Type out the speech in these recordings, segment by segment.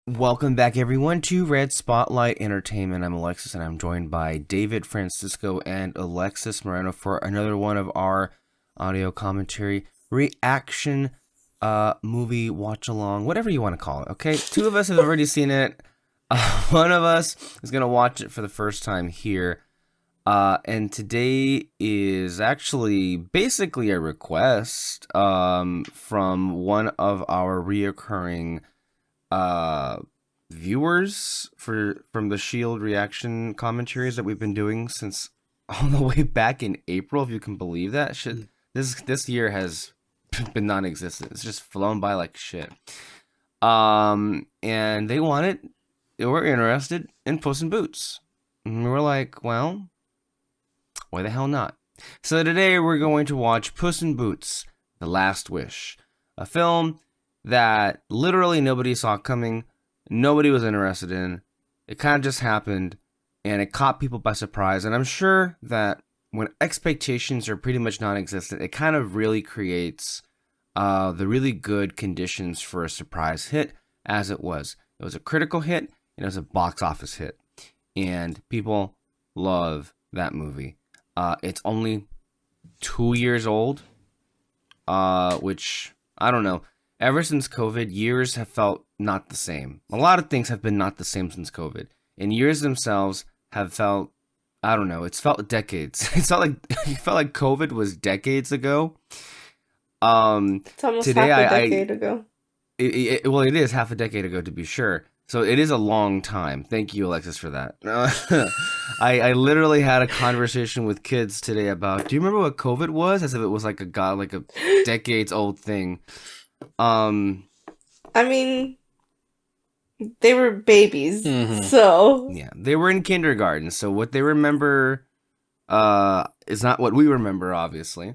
Welcome back, everyone, to Red Spotlight Entertainment. I'm Alexis, and I'm joined by David Francisco and Alexis Moreno for another one of our audio commentary reaction movie watch along, whatever you want to call it. Okay, two of us have already seen it. One of us is gonna watch it for the first time here, and today is actually basically a request from one of our reoccurring viewers from the Shield reaction commentaries that we've been doing since all the way back in April, if you can believe that shit. This year has been non-existent. It's just flown by like shit. And they were interested in Puss in Boots. And we were like, well, why the hell not? So today we're going to watch Puss in Boots: The Last Wish, a film that literally nobody saw coming, nobody was interested in. It kind of just happened, and it caught people by surprise. And I'm sure that when expectations are pretty much non-existent, it kind of really creates the really good conditions for a surprise hit, as it was. It was a critical hit, and it was a box office hit. And people love that movie. It's only 2 years old, which, I don't know. Ever since COVID, years have felt not the same. A lot of things have been not the same since COVID. And years themselves have felt, I don't know, it's felt decades. It felt like COVID was decades ago. It's almost today half a decade ago. Well, it is half a decade ago, to be sure. So it is a long time. Thank you, Alexis, for that. I literally had a conversation with kids today about, do you remember what COVID was? As if it was like a decades old thing. I mean, they were babies, so yeah, they were in kindergarten. So what they remember, is not what we remember, obviously.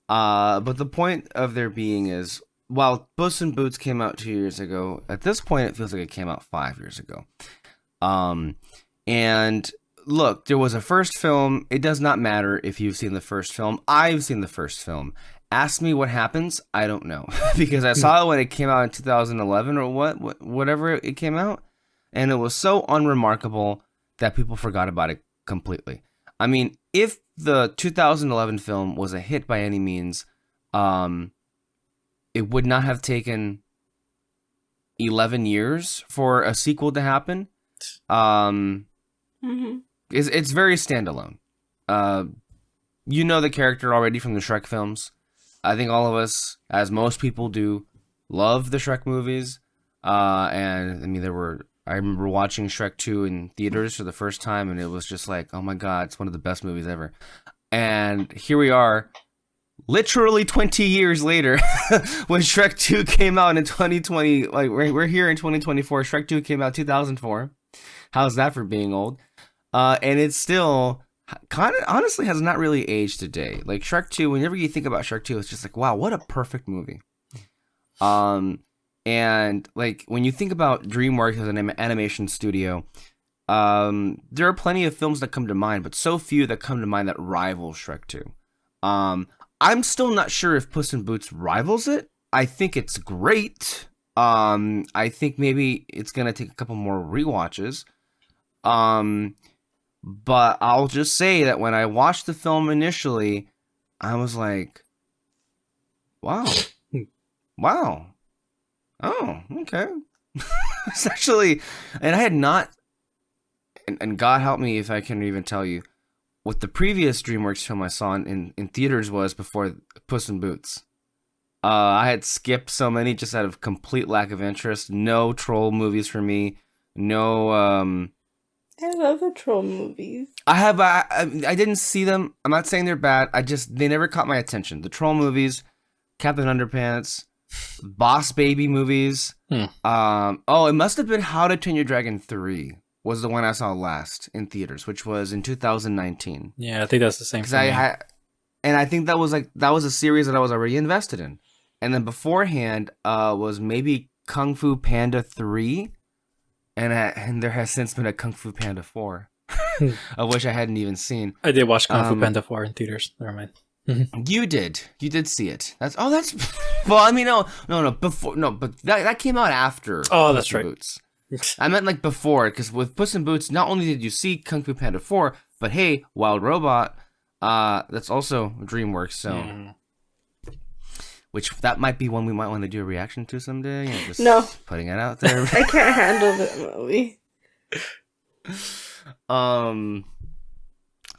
But the point of their being is, while Puss in Boots came out 2 years ago, at this point it feels like it came out 5 years ago. And look, there was a first film. It does not matter if you've seen the first film. I've seen the first film. Ask me what happens, I don't know. Because I saw it when it came out in 2011 or whatever it came out. And it was so unremarkable that people forgot about it completely. I mean, if the 2011 film was a hit by any means, it would not have taken 11 years for a sequel to happen. It's very standalone. You know the character already from the Shrek films. I think all of us, as most people do, love the Shrek movies. And I mean, I remember watching Shrek 2 in theaters for the first time, and it was just like, oh my God, it's one of the best movies ever. And here we are, literally 20 years later, when Shrek 2 came out in 2020. Like, we're here in 2024. Shrek 2 came out 2004. How's that for being old? And it's still kind of honestly has not really aged today. Like Shrek 2, whenever you think about Shrek 2, it's just like, wow, what a perfect movie. And like when you think about DreamWorks as an animation studio, there are plenty of films that come to mind, but so few that come to mind that rival Shrek 2. I'm still not sure if Puss in Boots rivals it. I think it's great. I think maybe it's gonna take a couple more rewatches. But I'll just say that when I watched the film initially, I was like, wow. Wow. Oh, okay. It's actually, and I had not, and God help me if I can even tell you, what the previous DreamWorks film I saw in theaters was before Puss in Boots. I had skipped so many just out of complete lack of interest. No troll movies for me. No, I love the troll movies. I didn't see them. I'm not saying they're bad. They never caught my attention. The troll movies, Captain Underpants, Boss Baby movies. It must have been How to Train Your Dragon 3 was the one I saw last in theaters, which was in 2019. Yeah, I think that's the same. Because I think that was a series that I was already invested in. And then beforehand was maybe Kung Fu Panda 3. And there has since been a Kung Fu Panda 4, of which I hadn't even seen. I did watch Kung Fu Panda 4 in theaters. Never mind. You did see it. Well, I mean, no, but that came out after. Oh, that's Puss in right. Boots. I meant like before, because with Puss in Boots, not only did you see Kung Fu Panda 4, but hey, Wild Robot, that's also DreamWorks, so which that might be one we might want to do a reaction to someday. You know, just No. putting it out there. I can't handle that movie.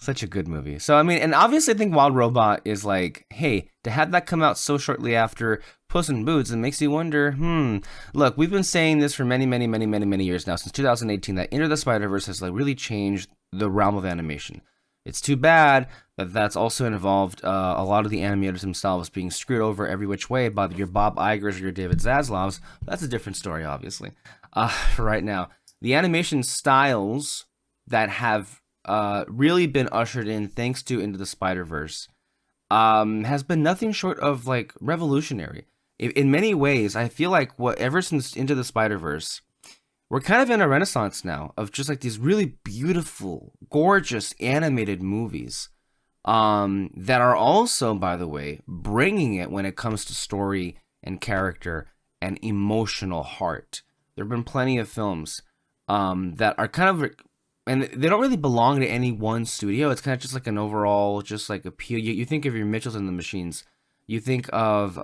Such a good movie. So I mean, and obviously I think Wild Robot is like, hey, to have that come out so shortly after Puss in Boots, it makes you wonder, look, we've been saying this for many years now, since 2018, that Into the Spider-Verse has like really changed the realm of animation. It's too bad that that's also involved a lot of the animators themselves being screwed over every which way by your Bob Igers or your David Zaslavs. That's a different story, obviously. For right now, the animation styles that have really been ushered in thanks to Into the Spider-Verse has been nothing short of like revolutionary. In many ways, I feel like ever since Into the Spider-Verse, we're kind of in a renaissance now of just like these really beautiful, gorgeous animated movies that are also, by the way, bringing it when it comes to story and character and emotional heart. There have been plenty of films that are kind of, and they don't really belong to any one studio. It's kind of just like an overall, just like appeal. You think of your Mitchells and the Machines. You think of,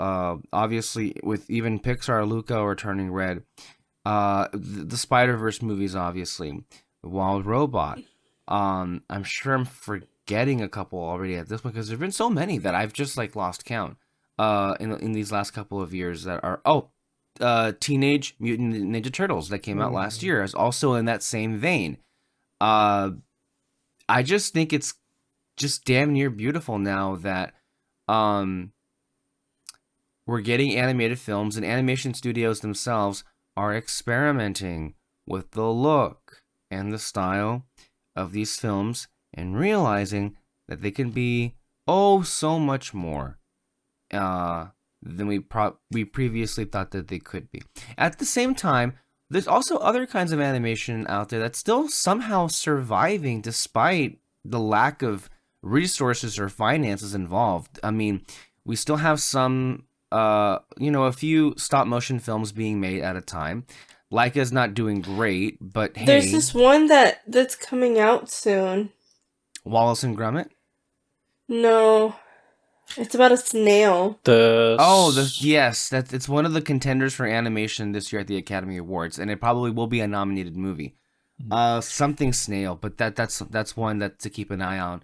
obviously, with even Pixar, Luca or Turning Red. The Spider-Verse movies, obviously. Wild Robot. I'm sure I'm forgetting a couple already at this point because there've been so many that I've just like lost count. In these last couple of years that are Teenage Mutant Ninja Turtles that came out last year is also in that same vein. I just think it's just damn near beautiful now that we're getting animated films and animation studios themselves are experimenting with the look and the style of these films and realizing that they can be so much more than we previously thought that they could be. At the same time, there's also other kinds of animation out there that's still somehow surviving despite the lack of resources or finances involved. I mean, we still have some a few stop motion films being made at a time. Laika's not doing great, but hey. There's this one that's coming out soon. Wallace and Gromit? No. It's about a snail. Yes, it's one of the contenders for animation this year at the Academy Awards, and it probably will be a nominated movie. Something snail, but that's one that to keep an eye on.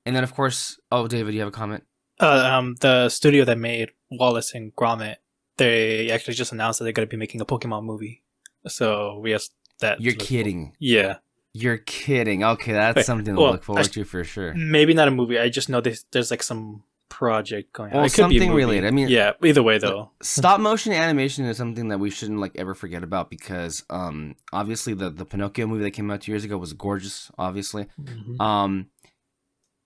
And then of course, David, you have a comment? The studio that made Wallace and Gromit, they actually just announced that they're going to be making a Pokemon movie. So we have that. You're kidding. Yeah. You're kidding. Okay, that's something to look forward to for sure. Maybe not a movie. I just know there's like some project going on. Well, it could something be a movie. related. I mean, yeah, either way though. Stop motion animation is something that we shouldn't like ever forget about because obviously the Pinocchio movie that came out 2 years ago was gorgeous, obviously. Mm-hmm.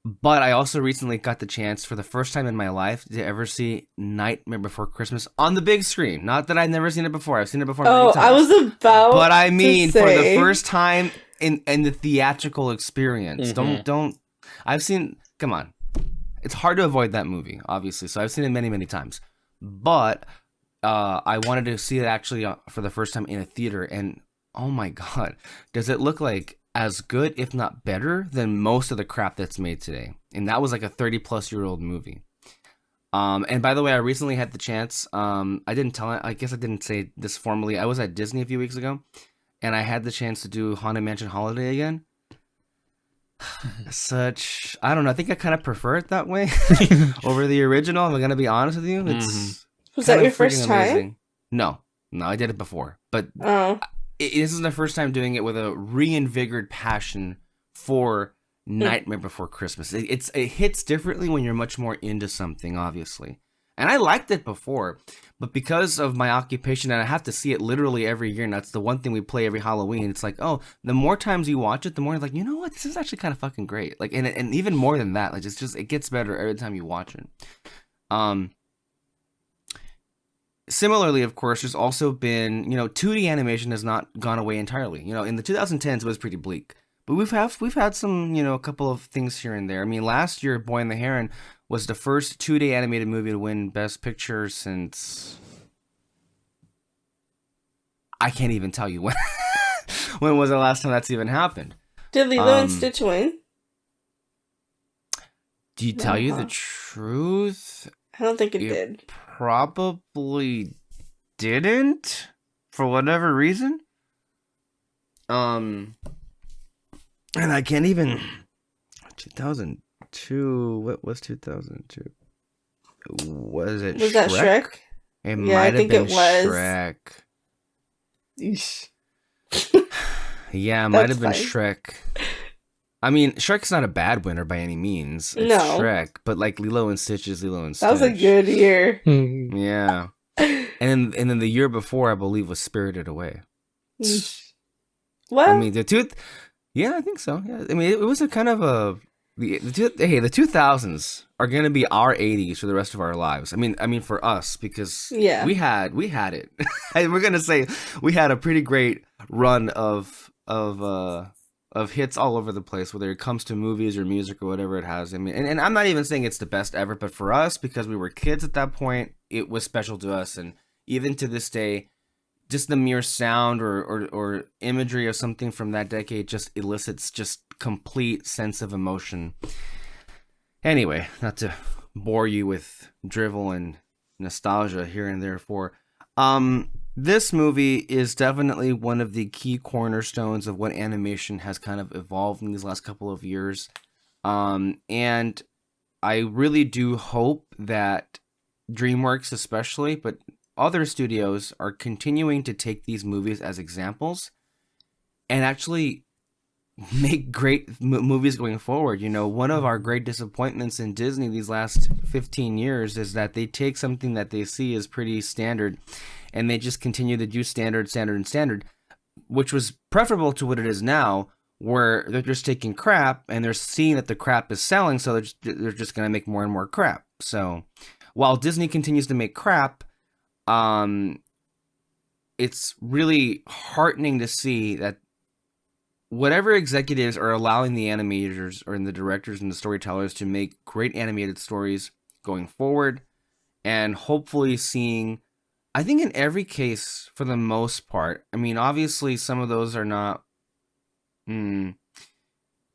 But I also recently got the chance for the first time in my life to ever see Nightmare Before Christmas on the big screen. Not that I've never seen it before. I've seen it before many times. I was about But I mean, to for say. the first time in the theatrical experience. Mm-hmm. Don't. I've seen. Come on, it's hard to avoid that movie, obviously. So I've seen it many times. But I wanted to see it actually for the first time in a theater, and oh my god, does it look like as good, if not better, than most of the crap that's made today. And that was like a 30-plus-year-old movie. And by the way, I recently had the chance. I guess I didn't say this formally. I was at Disney a few weeks ago, and I had the chance to do Haunted Mansion Holiday again. I don't know. I think I kind of prefer it that way over the original. I'm gonna be honest with you. Was that your first time? No, I did it before, but this is the first time doing it with a reinvigorated passion for Nightmare Before Christmas. It hits differently when you're much more into something, obviously. And I liked it before, but because of my occupation, and I have to see it literally every year, and that's the one thing we play every Halloween, it's like, the more times you watch it, the more you're like, you know what, this is actually kind of fucking great. Like, and even more than that, like, it gets better every time you watch it. Similarly, of course, there's also been, 2D animation has not gone away entirely. In the 2010s, it was pretty bleak. But we've had some, a couple of things here and there. I mean, last year, Boy and the Heron was the first 2D animated movie to win Best Picture since... I can't even tell you when. when was the last time that's even happened? Did Lilo and Stitch win? Do you tell you the truth? I don't think it did. Probably didn't, for whatever reason. And I can't even. 2002. What was 2002? Was it? Was that Shrek? It might have been Shrek. Eesh. Yeah, it might have been Shrek. I mean, Shrek's not a bad winner by any means. It's Shrek, but like Lilo and Stitch is Lilo and Stitch. That was a good year. Yeah. And then the year before, I believe, was Spirited Away. Well, I mean, yeah, I think so. Yeah. I mean, it was a kind of a the 2000s are going to be our 80s for the rest of our lives. I mean for us, because we had it. We're going to say we had a pretty great run of hits all over the place, whether it comes to movies or music or whatever it has. I mean, and I'm not even saying it's the best ever, but for us, because we were kids at that point, it was special to us. And even to this day, just the mere sound or imagery of something from that decade just elicits just complete sense of emotion. Anyway, not to bore you with drivel and nostalgia here and there this movie is definitely one of the key cornerstones of what animation has kind of evolved in these last couple of years. And I really do hope that DreamWorks especially, but other studios are continuing to take these movies as examples and actually make great movies going forward. You know, one of our great disappointments in Disney these last 15 years is that they take something that they see as pretty standard and they just continue to do standard, which was preferable to what it is now, where they're just taking crap and they're seeing that the crap is selling, so they're just going to make more and more crap. So while Disney continues to make crap, it's really heartening to see that whatever executives are allowing the animators or the directors and the storytellers to make great animated stories going forward, and hopefully seeing, I think in every case, for the most part, I mean, obviously some of those are not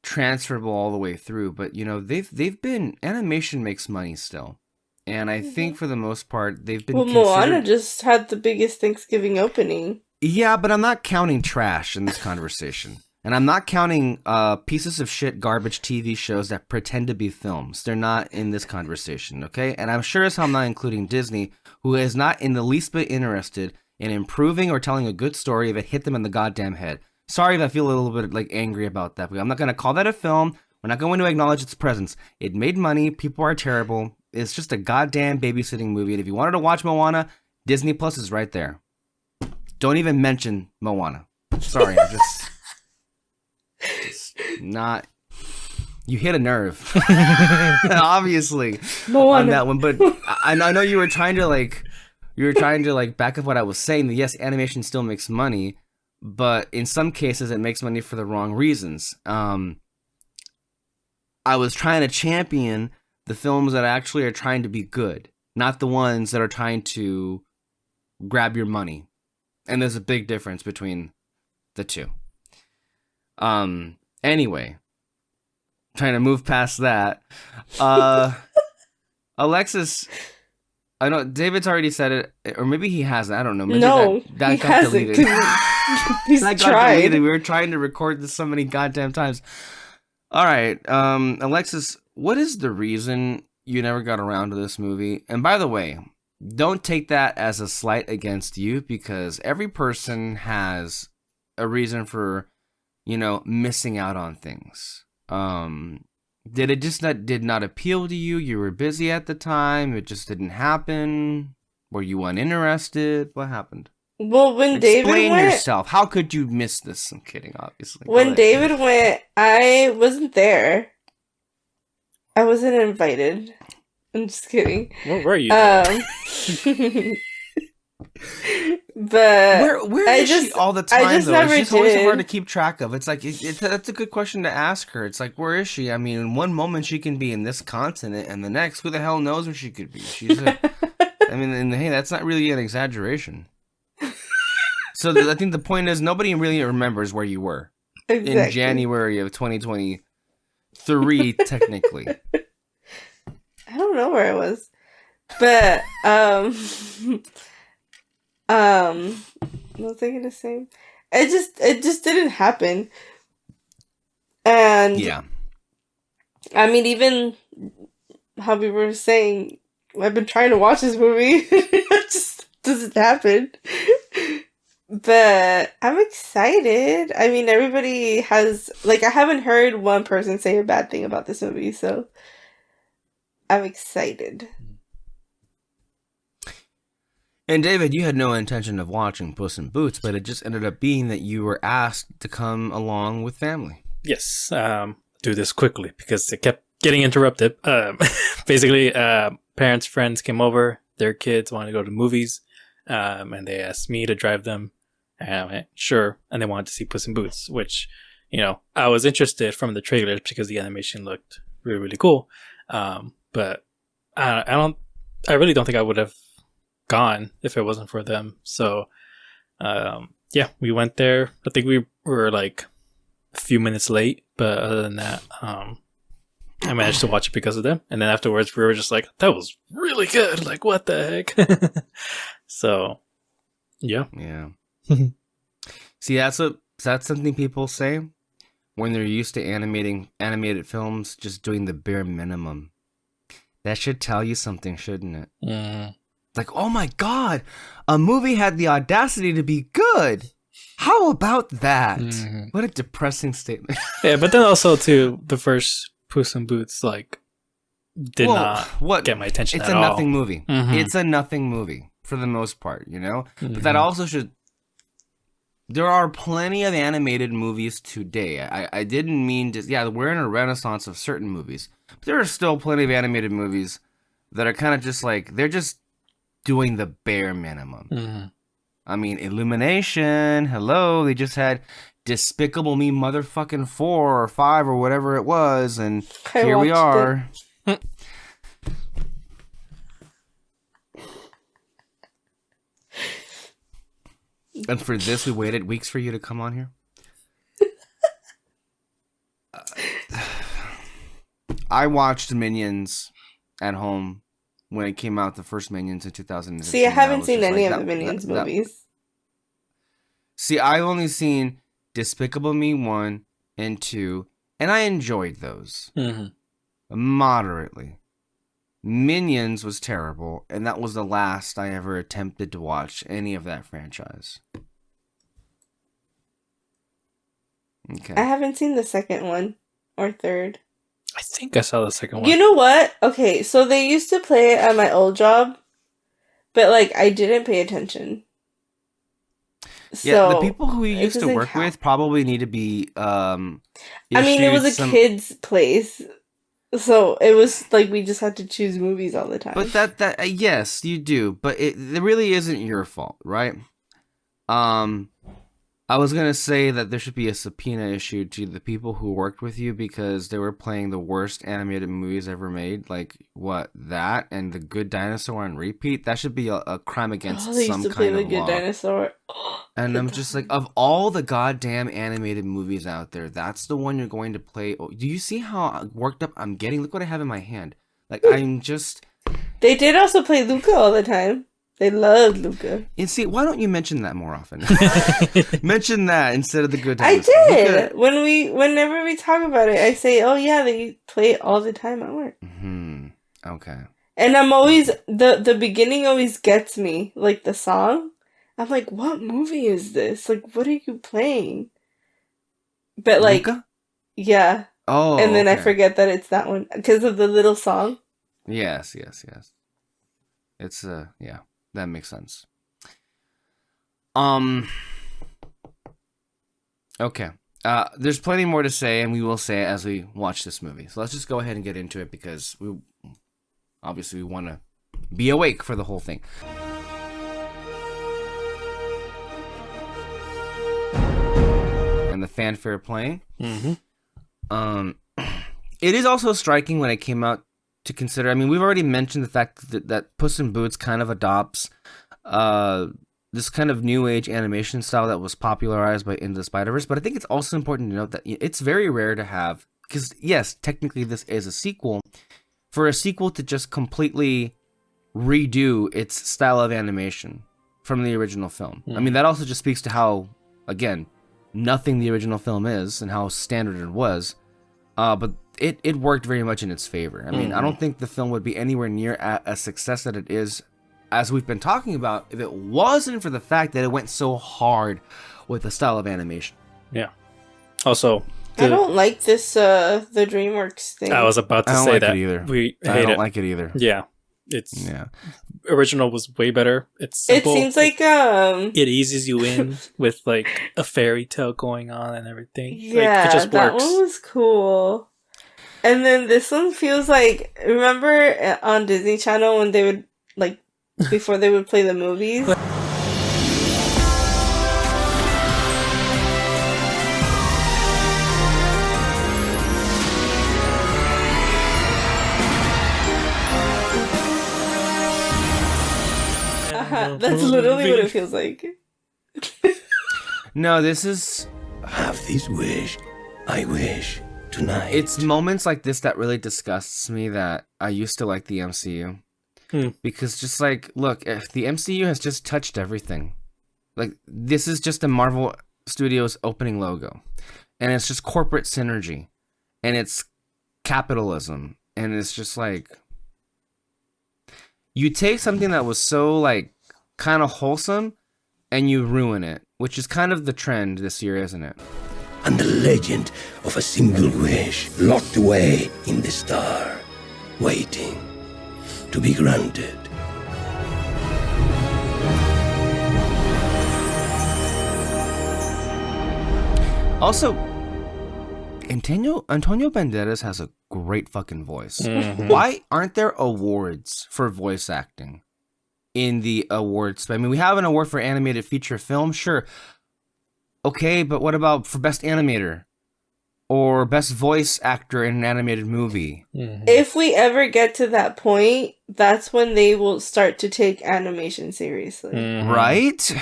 transferable all the way through, but you know, they've been, animation makes money still. And I think for the most part, they've been Moana just had the biggest Thanksgiving opening. Yeah, but I'm not counting trash in this conversation. And I'm not counting pieces of shit garbage TV shows that pretend to be films. They're not in this conversation, okay? And I'm sure as hell I'm not including Disney, who is not in the least bit interested in improving or telling a good story if it hit them in the goddamn head. Sorry if I feel a little bit like angry about that, but I'm not going to call that a film. We're not going to acknowledge its presence. It made money. People are terrible. It's just a goddamn babysitting movie. And if you wanted to watch Moana, Disney Plus is right there. Don't even mention Moana. Sorry, I'm just not. You hit a nerve, obviously, on that one. But I know you were trying to back up what I was saying. That yes, animation still makes money, but in some cases it makes money for the wrong reasons. I was trying to champion the films that actually are trying to be good, not the ones that are trying to grab your money. And there's a big difference between the two. Anyway, trying to move past that. Alexis, I know David's already said it, or maybe he hasn't. I don't know. Maybe no, that he got hasn't. deleted. He's that got tried. deleted. We were trying to record this so many goddamn times. All right, Alexis, what is the reason you never got around to this movie? And by the way, don't take that as a slight against you, because every person has a reason for, you know, missing out on things. Did it just did not appeal to you? You were busy at the time. It just didn't happen. Were you uninterested? What happened? Well, when David went... Explain yourself. How could you miss this? I'm kidding, obviously. When David went, I wasn't there. I wasn't invited. I'm just kidding. Where were you? But where is she all the time? I just though? never She's always so did. hard to keep track of. It's like that's a good question to ask her. It's like, where is she? I mean, in one moment she can be in this continent, and the next, who the hell knows where she could be? She's I mean, and hey, that's not really an exaggeration. I think the point is nobody really remembers where you were in Exactly. January of 2023, technically. I don't know where I was, but what was I gonna say? It just didn't happen, and Yeah. I mean, even how we were saying, I've been trying to watch this movie, it just doesn't happen. But I'm excited. I mean, everybody has like I haven't heard one person say a bad thing about this movie, so I'm excited. And David, you had no intention of watching Puss in Boots, but it just ended up being that you were asked to come along with family. Yes, do this quickly because it kept getting interrupted. Basically, parents, friends came over. Their kids wanted to go to movies, and they asked me to drive them. And I went, sure. And they wanted to see Puss in Boots, which, I was interested from the trailers because the animation looked really, really cool. But I really don't think I would have gone if it wasn't for them. So, yeah, we went there. I think we were like a few minutes late, but other than that, I managed to watch it because of them. And then afterwards, we were just like, that was really good. Like, what the heck? So, yeah. Yeah. See, that's something people say when they're used to animated films, just doing the bare minimum. That should tell you something, shouldn't it? Mm. Like, oh my god, a movie had the audacity to be good. How about that? Mhm. What a depressing statement. Yeah, but then also, too, the first Puss in Boots, like, did not get my attention It's at a all. nothing movie. Mhm. It's a nothing movie for the most part, But that Mhm. also should... There are plenty of animated movies today. I didn't mean to... Yeah, we're in a renaissance of certain movies. But there are still plenty of animated movies that are kind of just like... They're just doing the bare minimum. Mhm. I mean, Illumination, hello, they just had Despicable Me motherfucking 4 or 5 or whatever it was, and I here we watched are. And for this, we waited weeks for you to come on here? I watched Minions at home when it came out, the first Minions in 2015. See, I haven't was seen just any like, of the Minions movies. See, I've only seen Despicable Me 1 and 2, and I enjoyed those. Mhm. Moderately. Minions was terrible, and that was the last I ever attempted to watch any of that franchise. Okay. I haven't seen the second one or third. I think I saw the second one. You know what? Okay, so they used to play it at my old job, but like I didn't pay attention. Yeah, the So people who you it used to doesn't work count. with probably need to be I mean, it was a some... kid's place, so it was like we just had to choose movies all the time. But that yes, you do, but it really isn't your fault, right? I was gonna say that there should be a subpoena issued to the people who worked with you because they were playing the worst animated movies ever made, like that and The Good Dinosaur on repeat. That should be a crime against they used some to play kind The of Good law. Dinosaur. And Good I'm just like, time. of all the goddamn animated movies out there, that's the one you're going to play. Oh, do you see how worked up I'm getting? Look what I have in my hand. Like, I'm just... They did also play Luca all the time. They loved Luca. And see, why don't you mention that more often? Mention that instead of The Good I Dinosaur. did. Whenever we talk about it, I say, "Oh yeah, they play it all the time at work." Okay. And I'm always the beginning always gets me, like the song. I'm like, "What movie is this? Like, what are you playing?" But like, Luca? yeah. Oh, And then I okay. forget that it's that one because of the little song. Yes. It's yeah, that makes sense. Okay. There's plenty more to say, and we will say it as we watch this movie. So let's just go ahead and get into it because we want to be awake for the whole thing. And the fanfare playing. Mm-hmm. It is also striking when it came out to consider. I mean, we've already mentioned the fact that Puss in Boots kind of adopts the this kind of new age animation style that was popularized by Into the Spider-Verse, but I think it's also important to note that it's very rare to have, because yes, technically this is a sequel, for a sequel to just completely redo its style of animation from the original film. I mean, that also just speaks to how, again, nothing the original film is and how standard it was, but it worked very much in its favor. I mean, I don't think the film would be anywhere near a success that it is, as we've been talking about, if it wasn't for the fact that it went so hard with the style of animation. Yeah. Also, I don't like this the DreamWorks thing. I was about to I don't say like that it either. we hate I don't it. like it either. Yeah, original was way better. It's simple. It seems like it eases you in with like a fairy tale going on and everything. yeah, like, it just that works. one was cool. And then this one feels like, remember on Disney Channel when they would like before they would play the movies? That's literally what it feels like. No, this is... Have this wish. I wish. Tonight. It's moments like this that really disgusts me that I used to like the MCU. Because just like, look, if the MCU has just touched everything. Like, this is just a Marvel Studios opening logo. And it's just corporate synergy. And it's capitalism. And it's just like... You take something that was so, like, kind of wholesome, and you ruin it. Which is kind of the trend this year, isn't it? And the legend of a single wish locked away in the star, waiting to be granted. Also, Antonio Banderas has a great fucking voice. Why aren't there awards for voice acting in the awards? I mean, we have an award for animated feature film, sure. Okay, but what about for best animator? Or best voice actor in an animated movie? If we ever get to that point, that's when they will start to take animation seriously. Right?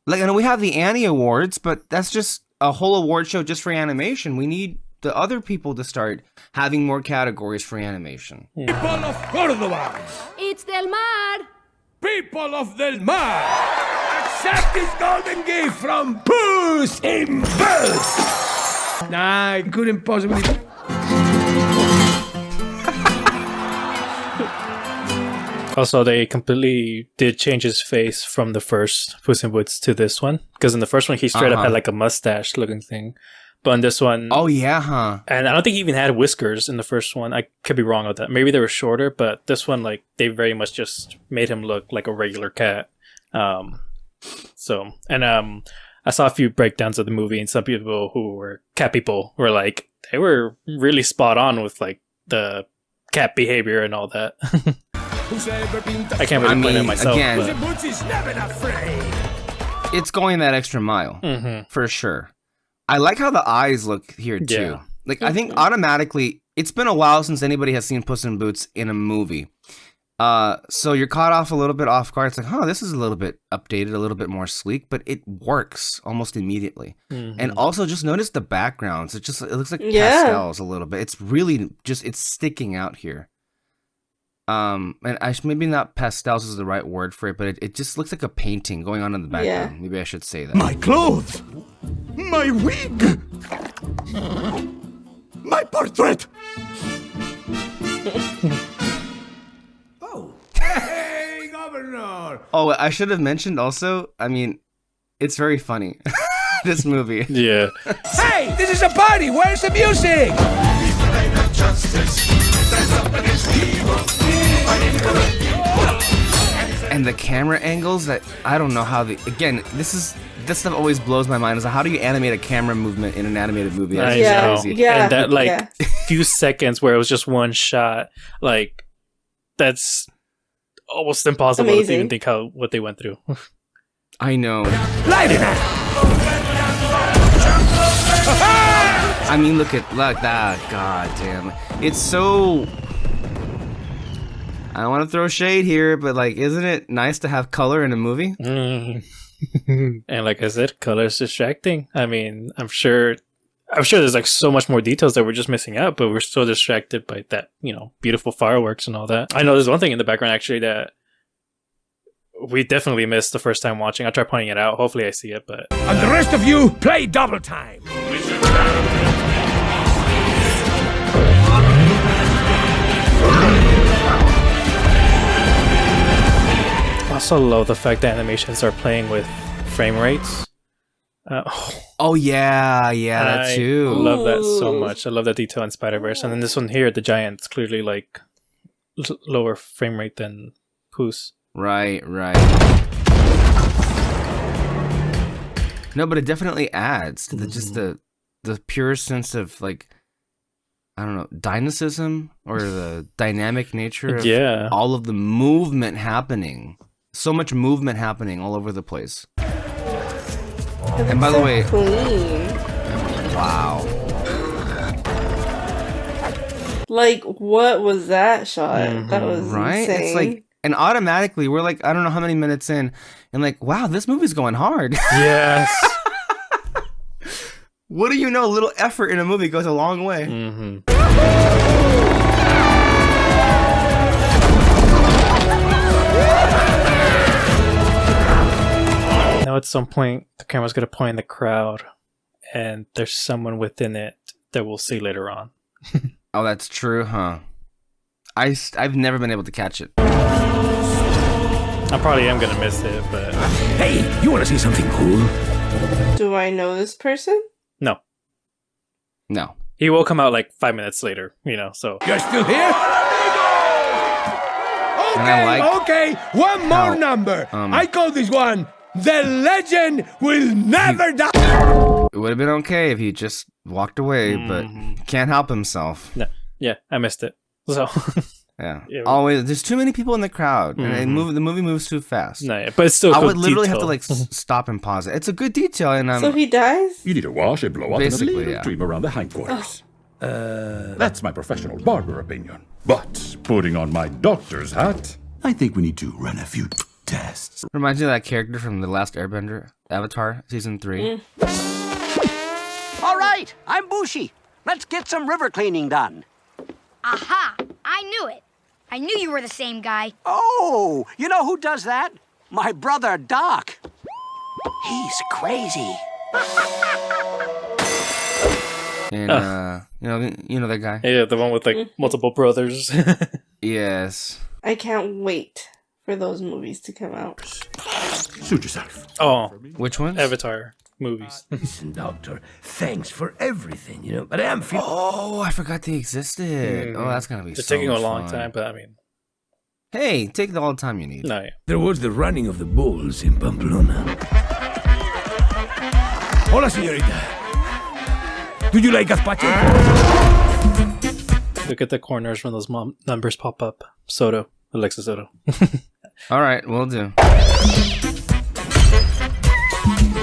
Like, I know we have the Annie Awards, but that's just a whole award show just for animation. We need the other people to start having more categories for animation. People of Córdoba, It's Del Mar. people of Del Mar, accept this golden gift from Puss himself. Nah, I couldn't possibly. Also, they completely did change his face from the first Puss in Boots to this one. Because in the first one, he straight up had like a mustache looking thing. But in this one... Oh, yeah, huh? And I don't think he even had whiskers in the first one. I could be wrong with that. Maybe they were shorter, but this one, like, they very much just made him look like a regular cat. I saw a few breakdowns of the movie, and some people who were cat people were like, they were really spot on with, like, the cat behavior and all that. I can't really explain it myself. Again, Puss in Boots is never afraid. it's going that extra mile, for sure. I like how the eyes look here, too. Yeah. Like, I think automatically, it's been a while since anybody has seen Puss in Boots in a movie. So you're caught off a little bit off guard. It's like, huh, this is a little bit updated, a little bit more sleek, but it works almost immediately. And also just notice the backgrounds. It looks like pastels a little bit. It's really just, it's sticking out here. And maybe not pastels is the right word for it, but it just looks like a painting going on in the background. Maybe I should say that. My clothes, my wig, my portrait. Oh, hey, Governor. Oh, I should have mentioned also, I mean, it's very funny. This movie. Yeah. Hey, this is a party. Where's the music? And the camera angles that I don't know how this stuff always blows my mind. Is how do you animate a camera movement in an animated movie? That's I know. crazy. Yeah. And that few seconds where it was just one shot, like that's almost impossible to Amazing. even think what they went through. I know. Light it up. I mean, look that. God damn. It's so. I don't want to throw shade here, but like, isn't it nice to have color in a movie? And like I said, color is distracting. I mean, I'm sure there's like so much more details that we're just missing out, but we're so distracted by that, beautiful fireworks and all that. I know there's one thing in the background actually that we definitely missed the first time watching. I'll try pointing it out. Hopefully I see it, but... And the rest of you, play double time. I also love the fact that animations are playing with frame rates. Oh yeah, that I too. love that so Ooh. much. I love that detail in Spider-Verse. And then this one here, the Giant's clearly like lower frame rate than Puss. Right. No, but it definitely adds to the pure sense of like, I don't know, dynamism or the dynamic nature of all of the movement happening. So much movement happening all over the place. And by the way, clean. wow. Like, what was that shot? That was Right? insane. It's like, and automatically we're like, I don't know how many minutes in, and like, wow, this movie's going hard. Yes. What do you know? A little effort in a movie goes a long way. Now at some point, the camera's going to point in the crowd, and there's someone within it that we'll see later on. Oh, that's true, huh? I've never been able to catch it. I probably am going to miss it, but... Hey, you want to see something cool? Do I know this person? No. He will come out like 5 minutes later, so... You're still here? And I Okay, one more how, number. I call this one, The Legend Will Never Die. It would have been okay if he just walked away, but can't help himself. No. Yeah, I missed it. So... Yeah. Yeah. Always, there's too many people in the crowd, and the movie moves too fast. No, yeah, but it's still I good would literally detail. have to like stop and pause it. It's a good detail, and So he dies? You need a wash, a blowout, and a Basically, little yeah. trim around the hindquarters. That's my professional barber opinion. But putting on my doctor's hat, I think we need to run a few tests. reminds me of that character from The Last Airbender, Avatar, season 3. All right, I'm Bushi. Let's get some river cleaning done. Aha! I knew it. I knew you were the same guy. Oh, you know who does that? My brother Doc. He's crazy. And you know that guy. Yeah, the one with like multiple brothers. Yes. I can't wait for those movies to come out. Suit yourself. Oh, Which one? Avatar movies. Listen, Doctor, thanks for everything, but I am feeling... Oh, I forgot they existed. Oh, that's gonna be. It's so taking a much long fun. time, but I mean, Hey, take all the time you need. no, yeah. There was the running of the bulls in Pamplona. Hola, señorita. Do you like gazpacho? Look at the corners when those numbers pop up. Soto, Alexa Soto. All right, we'll do.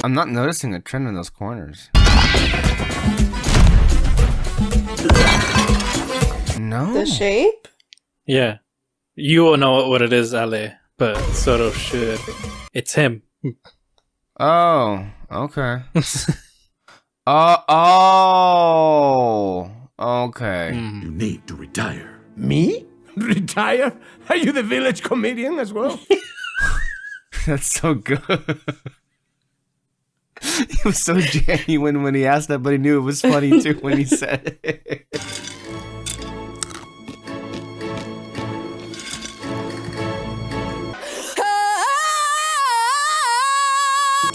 I'm not noticing a trend in those corners. No. The shape? Yeah, you will know what it is, Ale, but Soto should. It's him. Oh, okay. Oh, okay. You need to retire. Me? Retire? Are you the village comedian as well? That's so good. He was so genuine when he asked that, but he knew it was funny too when he said it.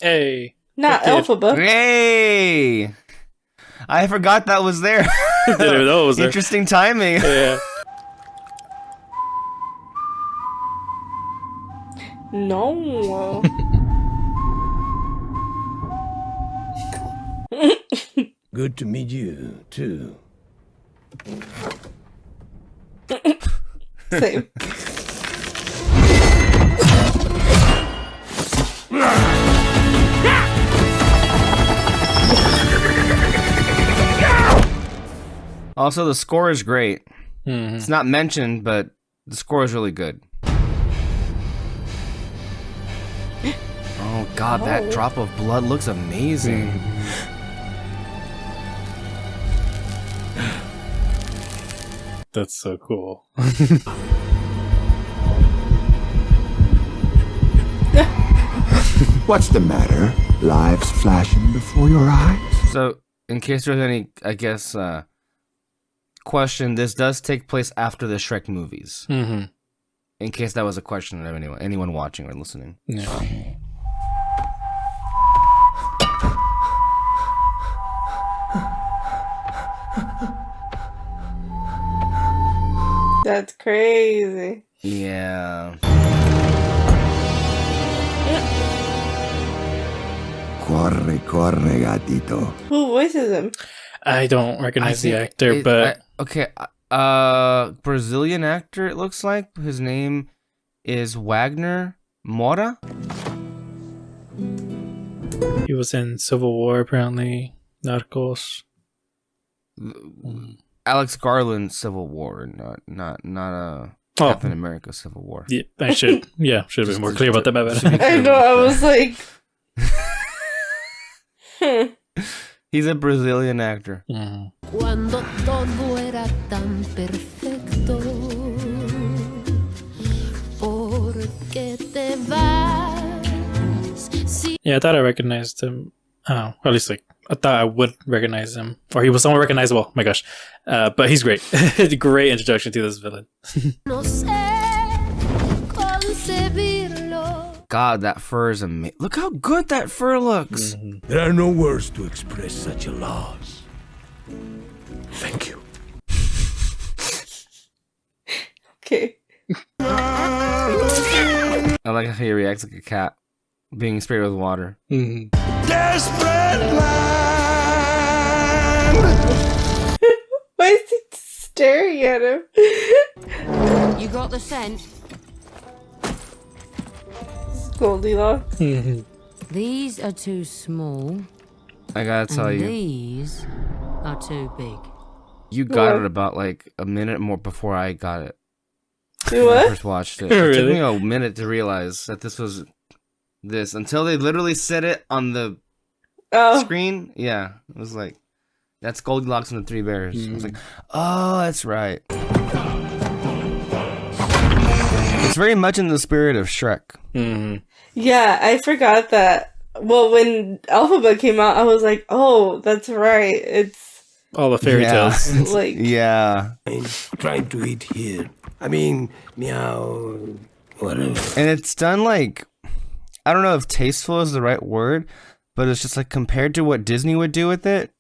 Hey. Not Okay. Alphaba. Hey! I forgot that was there. Didn't even know it was there. Interesting timing. Yeah. No. Good to meet you, too. Same. Also, the score is great. It's not mentioned, but The score is really good. Oh god, that drop of blood looks amazing. That's so cool. What's the matter? Lives flashing before your eyes? So, in case there's any, I guess, question, this does take place after the Shrek movies. Mm-hmm. In case that was a question of anyone watching or listening. Yeah. That's crazy. Yeah. Corre, corre, gatito. Who voices him? I don't recognize the think actor, but Brazilian actor, it looks like. His name is Wagner Moura. he was in Civil War, apparently. Narcos. Alex Garland Civil War, not Captain America Civil War. Yeah, I should. Yeah, should have been more clear about that. My bad. I know, I was like... He's a Brazilian actor. Cuando todo era tan perfecto, ¿por qué te vas? Yeah, I thought I recognized him. Oh, at least like I thought I would recognize him, or he was somewhat recognizable. My gosh, but he's great. Great introduction to this villain. No sé concebirlo. God, that fur is amazing. Look how good that fur looks. There are no words to express such a loss. Thank you. Okay. I like how he reacts like a cat being sprayed with water. Desperate land! Why is he staring at him? You got the scent? Goldilocks. These are too small, I gotta tell and you, these are too big. you got it about like a minute more before I got it. You When I what? first watched it. It took Really? me a minute to realize that this was this until they literally said it on the Oh, screen. Yeah, it was like that's Goldilocks and the Three Bears. I was like, oh, that's right. It's very much in the spirit of Shrek. yeah, I forgot that. Well, when Alphabet came out, I was like, oh, that's right. It's All the fairy Yeah. tales. like... Yeah, I'm trying to eat here. I mean, meow, whatever. and it's done like I don't know if tasteful is the right word, but it's just like compared to what Disney would do with it,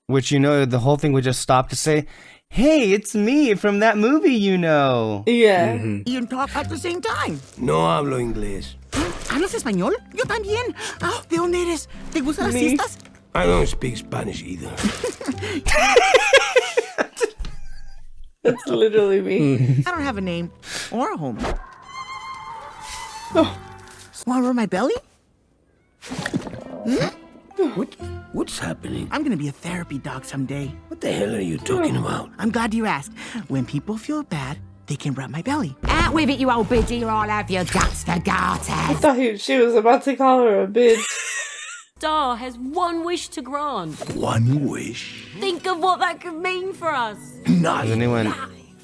which the whole thing would just stop to say, "Hey, it's me from that movie, Yeah. You talk at the same time. No hablo inglés. ¿Hablas español? Yo también. Ah, ¿de dónde eres? ¿Te gustan las Me. fiestas? I don't speak Spanish either. That's literally me. I don't have a name or a home. Want to rub my belly? What's happening? I'm gonna be a therapy dog someday. What the hell are you talking about? I'm glad you asked. When people feel bad, they can rub my belly. Out with it, you old biddy, or I'll have your guts for I garters. thought she was about to call her a bitch. Star has one wish to grant. One wish. Think of what that could mean for us. Not Is anyone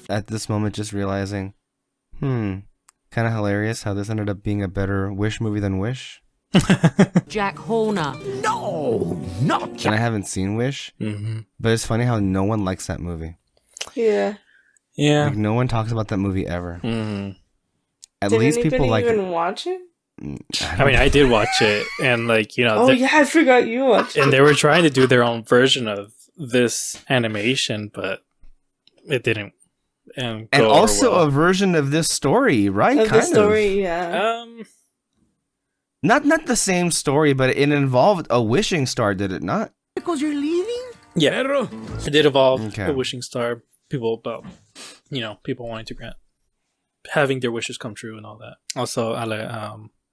at this moment just realizing, kind of hilarious how this ended up being a better Wish movie than Wish? Jack Horner. No, not And I haven't seen Wish, but it's funny how no one likes that movie. Yeah. Yeah. Like no one talks about that movie ever. At Did least anybody people like even watch it? I mean, I did watch it, and like Oh, yeah, I forgot you watched it. and they were trying to do their own version of this animation, but it didn't. And and go also over well. a version of this story, right? Of the kind story, yeah. Not the same story, but it involved a wishing star, did it not? Because you're leaving? Yeah, it did evolve Okay. a wishing star. People about people wanting to grant having their wishes come true and all that. Also,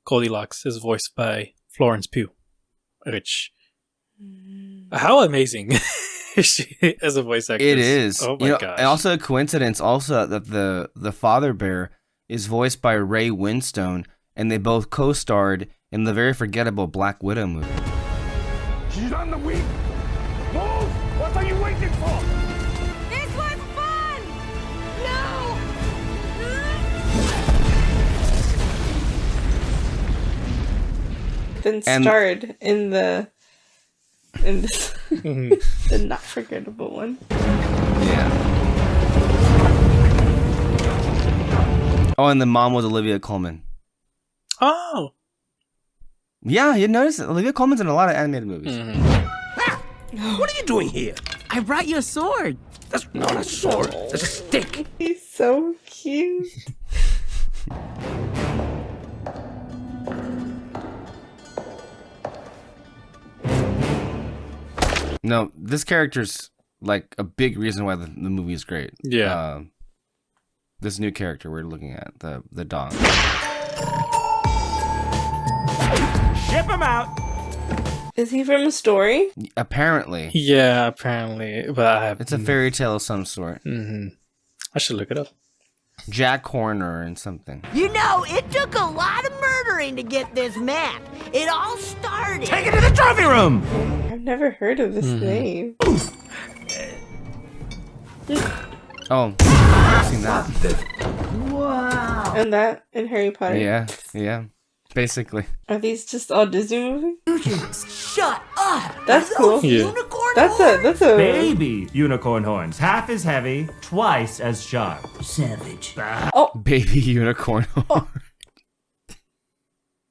Goldilocks is voiced by Florence Pugh, which how amazing she as a voice actress. It is. Oh my gosh. And also a coincidence also that the father bear is voiced by Ray Winstone, and they both co-starred in the very forgettable Black Widow movie. She's on the wing. Move! What are you waiting for? This was fun! No! Then And- starred in this the not forgettable one. Yeah. Oh, and the mom was Olivia Colman. Oh. Yeah, you notice Olivia Colman's in a lot of animated movies. What are you doing here? I brought you a sword. That's not a sword. That's a stick. He's so cute. No, this character's like a big reason why the movie is great. Yeah. This new character we're looking at, the dog. Ship him out. Is he from a story? Apparently, Yeah, apparently. But I have. it's a fairy tale of some sort. I should look it up. Jack Horner and something. You know, it took a lot of murdering to get this map. It all started. Take it to the trophy room. I've never heard of this name. Oh, I've seen that. And that in Harry Potter. Yeah, basically. Are these just all Disney movies? Shut up. That's cool. Yeah. Unicorn That's a Baby unicorn horns, half as heavy, twice as sharp. savage. Baby unicorn.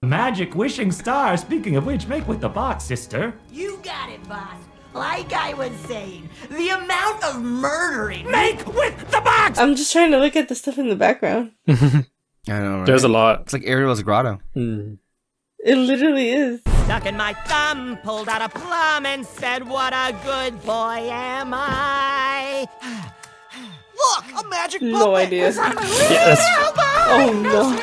Magic wishing star. Speaking of which, make with the box, sister. You got it, boss. Like I was saying, the amount of murdering. Make with the box. I'm just trying to look at the stuff in the background. I know, right? There's a lot. It's like Ariel's Grotto. It literally is. Stuck in my thumb, pulled out a plum and said, what a good boy am I. Look, a magic puppet. No idea. Oh no.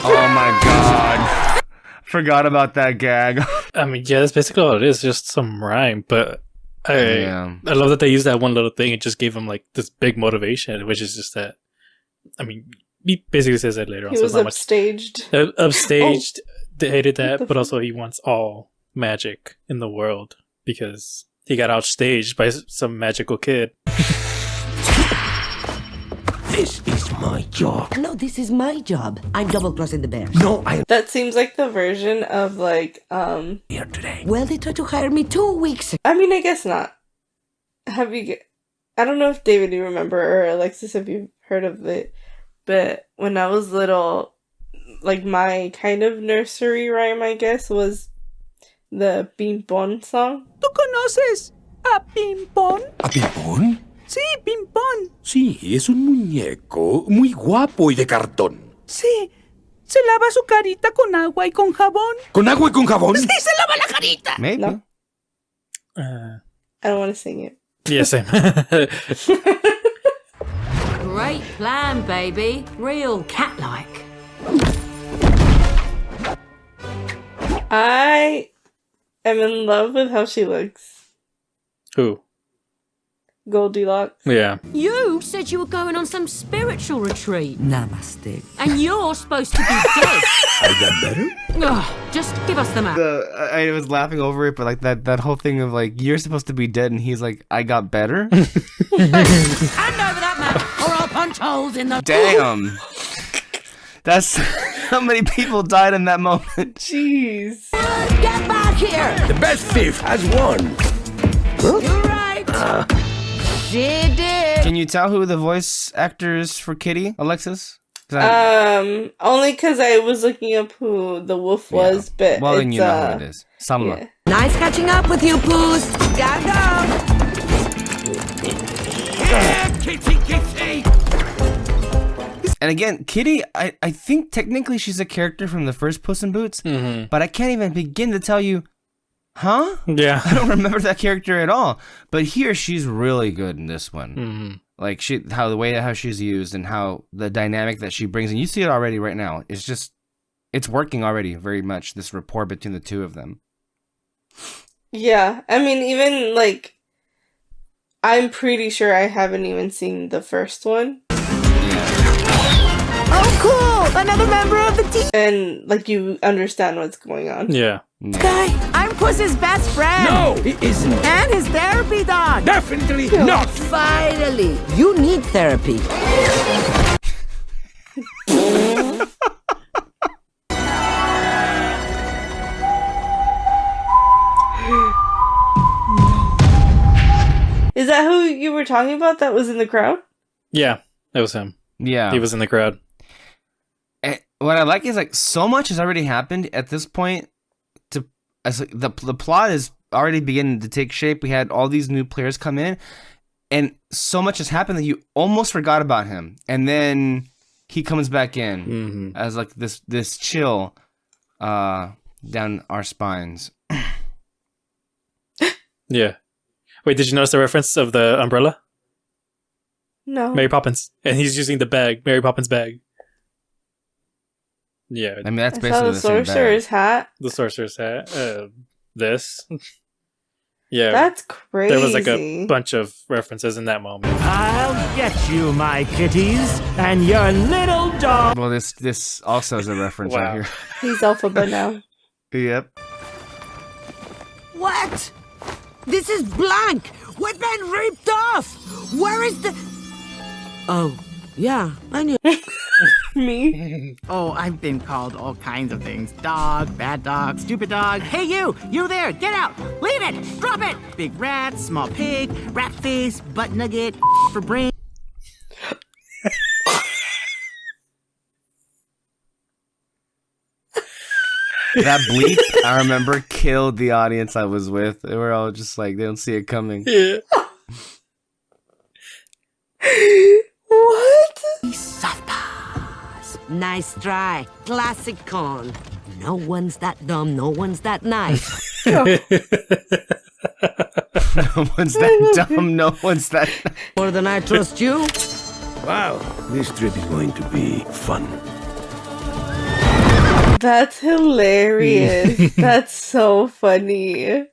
Oh my god. Forgot about that gag. I mean, yeah, that's basically all it is. Just some rhyme. But I love that they used that one little thing. It just gave him like this big motivation, which is just that. I mean, he basically says that later on. He so was it's not upstaged. Upstaged. They hated that, the but also he wants all magic in the world because he got outstaged by some magical kid. This is my job. No, this is my job. I'm double-crossing the bears. No, I am That seems like the version of like here today. Well, they tried to hire me 2 weeks ago. I mean, I guess not. I don't know if David you remember or Alexis if you've heard of it, but when I was little, like my kind of nursery rhyme, I guess, was the Pimpon song. ¿Tú conoces a Pimpón? ¿A Pimpón? Sí, Pimpón. Sí, es un muñeco muy guapo y de cartón. Sí. Se lava su carita con agua y con jabón. ¿Con agua y con jabón? Sí, se lava la carita. Maybe. No. I don't want to sing it. Yeah, same. Great plan, baby. Real cat-like. I am in love with how she looks. Who? Goldilocks. Yeah. You said you were going on some spiritual retreat. Namaste. And you're supposed to be dead. I got better? Ugh, just give us the map. I was laughing over it, but like that whole thing of like you're supposed to be dead, and he's like, I got better. Hand over that map or I'll punch holes in the... Damn. That's how many people died in that moment. Jeez. Get back here! The best thief has won. You're right. She did. Can you tell who the voice actor is for Kitty, Alexis? 'Cause I- Only because I was looking up who the wolf was, but well, then it's, you know who it is. Samla. yeah. Nice catching up with you, Puss. Gotta go. Yeah, kitty, kitty. And again, Kitty, I think technically she's a character from the first Puss in Boots, but I can't even begin to tell you, huh? Yeah. I don't remember that character at all. But here, she's really good in this one. Like how she's used and how the dynamic that she brings, and you see it already right now. It's working already very much. This rapport between the two of them. Yeah, I mean, even like I'm pretty sure I haven't even seen the first one. Oh, cool! Another member of the team! And, like, you understand what's going on. Yeah. Guy, I'm Puss's best friend! No, he isn't. And his therapy dog! Definitely not. Finally! You need therapy. Is that who you were talking about that was in the crowd? Yeah, that was him. Yeah. He was in the crowd. And what I like is like so much has already happened at this point. The plot is already beginning to take shape. We had all these new players come in, and so much has happened that you almost forgot about him, and then he comes back in as like this chill down our spines. Yeah. Wait, did you notice the reference of the umbrella? No. Mary Poppins. And he's using the bag, Mary Poppins bag. Yeah. I mean, that's I saw basically the the same bag. sorcerer's hat. The sorcerer's hat. This. Yeah. That's crazy. There was like a bunch of references in that moment. I'll get you, my kitties, and your little dog. Well, this also is a reference right here. He's alphabet now. Yep. What? This is blank! We've been ripped off! Where is the... Oh, yeah, I knew. Me? Oh, I've been called all kinds of things. Dog, bad dog, stupid dog. Hey, you there, get out! Leave it! Drop it! Big rat, small pig, rat face, butt nugget, for brain. That bleep, I remember, killed the audience I was with. They were all just like, they don't see it coming. Yeah. What? Soft pass. Nice try. Classic con. No one's that dumb, no one's that nice. No one's that dumb, no one's that... More than I trust you. Wow, this trip is going to be fun. That's hilarious. That's so funny.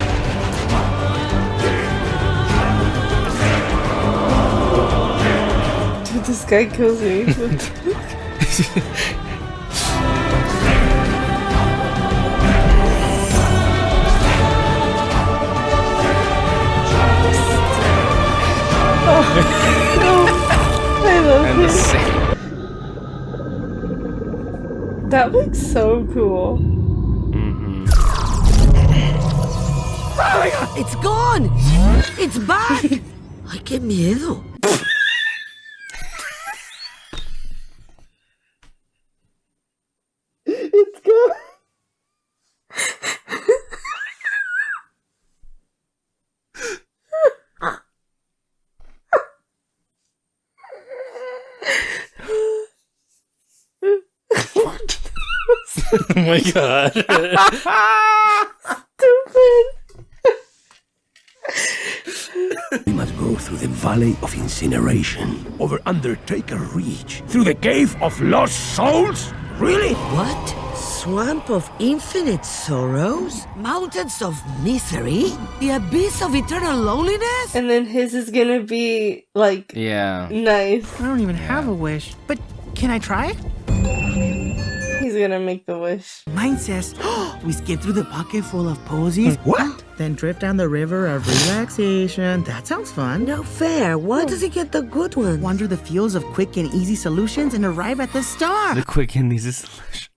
Dude, this guy kills me. I love And the it. same. That looks so cool. It's gone! It's back! Ay, qué miedo. It's gone. Oh my god. Stupid. We must go through the Valley of Incineration. Over Undertaker Reach. Through the Cave of Lost Souls? Really? What? Swamp of infinite sorrows? Mountains of misery? The abyss of eternal loneliness? And then his is gonna be like Yeah. nice. I don't even have a wish. But can I try it? He's gonna make the wish. Mine says, we skip through the bucket full of posies. What? Then drift down the river of relaxation. That sounds fun. No fair. Why does he get the good one? Wander the fields of quick and easy solutions and arrive at the star. The quick and easy solutions.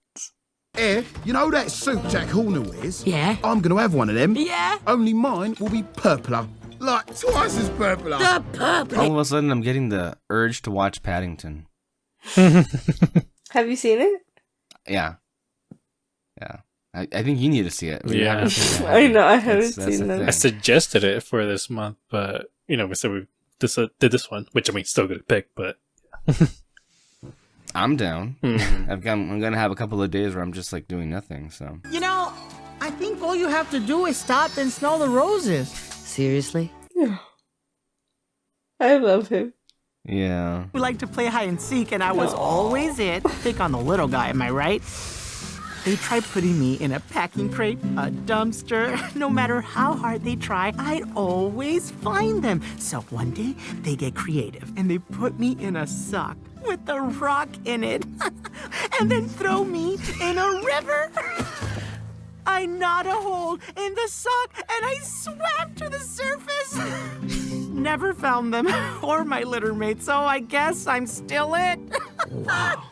You know that suit Jack Horner wears? Yeah. I'm gonna have one of them. Yeah. Only mine will be purpler. Like twice as purpler. The purple. All of a sudden, I'm getting the urge to watch Paddington. Have you seen it? Yeah. Yeah. I think you need to see it. We Yeah. haven't seen it. I know, I haven't That's seen the them. I thing. suggested it for this month, but you know, we said we did this one, which I mean, still good pick, but I'm down. Mhm. I'm gonna have a couple of days where I'm just like doing nothing. So You know, I think all you have to do is stop and smell the roses. Seriously? I love him. yeah. We like to play hide and seek, and I was always it. Pick on the little guy, am I right? They try putting me in a packing crate, a dumpster. No matter how hard they try, I'd always find them. So one day, they get creative and they put me in a sock with a rock in it and then throw me in a river. I gnawed a hole in the sock and I swam to the surface. Never found them or my litter mate, so I guess I'm still it. Wow.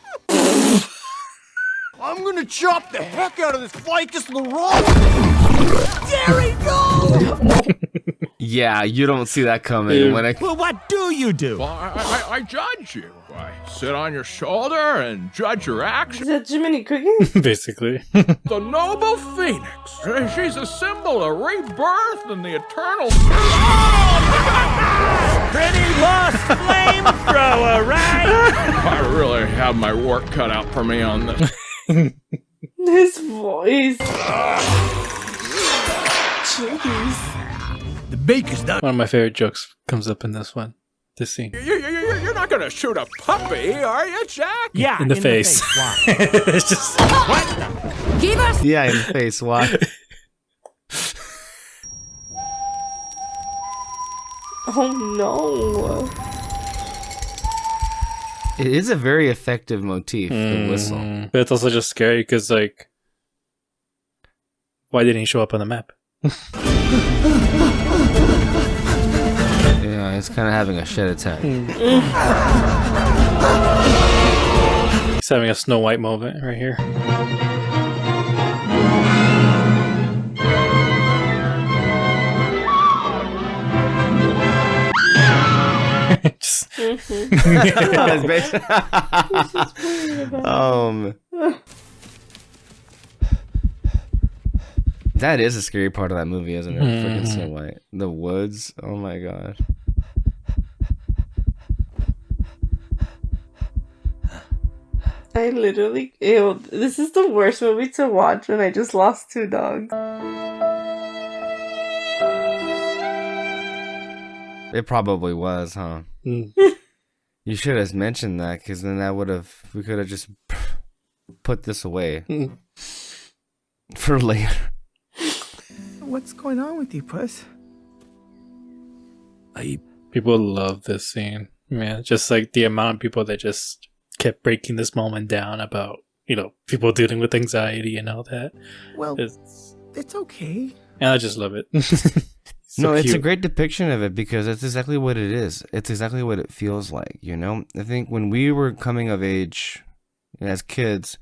I'm gonna chop the heck out of this ficus Laurent! There we go! Yeah, you don't see that coming. When I Well, what do you do? Well, I judge you. I sit on your shoulder and judge your actions. Is that Jiminy Cricket? Basically. The noble phoenix. She's a symbol of rebirth and the eternal... Pretty lost flamethrower, right? I really have my work cut out for me on this. His voice. Jeez. The baker's done. One of my favorite jokes comes up in this one. This scene. You're not gonna shoot a puppy, are you, Jack? Yeah, In the face. Why? It's just... Give us yeah, in the face. Why? Oh no. It is a very effective motif, the whistle. But it's also just scary because, like, why didn't he show up on the map? Yeah, he's kind of having a shed attack. He's having a Snow White moment right here. Just... That is a scary part of that movie, isn't it? Freaking Snow White. The woods. Oh my god. I literally, ew, this is the worst movie to watch when I just lost 2 dogs. It probably was, huh? You should have mentioned that, because then we could have just put this away for later. What's going on with you, Puss? People love this scene. Man, just like the amount of people that just kept breaking this moment down about, you know, people dealing with anxiety and all that. Well, it's okay. And I just love it. No, it's a great depiction of it because that's exactly what it is. It's exactly what it feels like, you know? I think when we were coming of age as kids,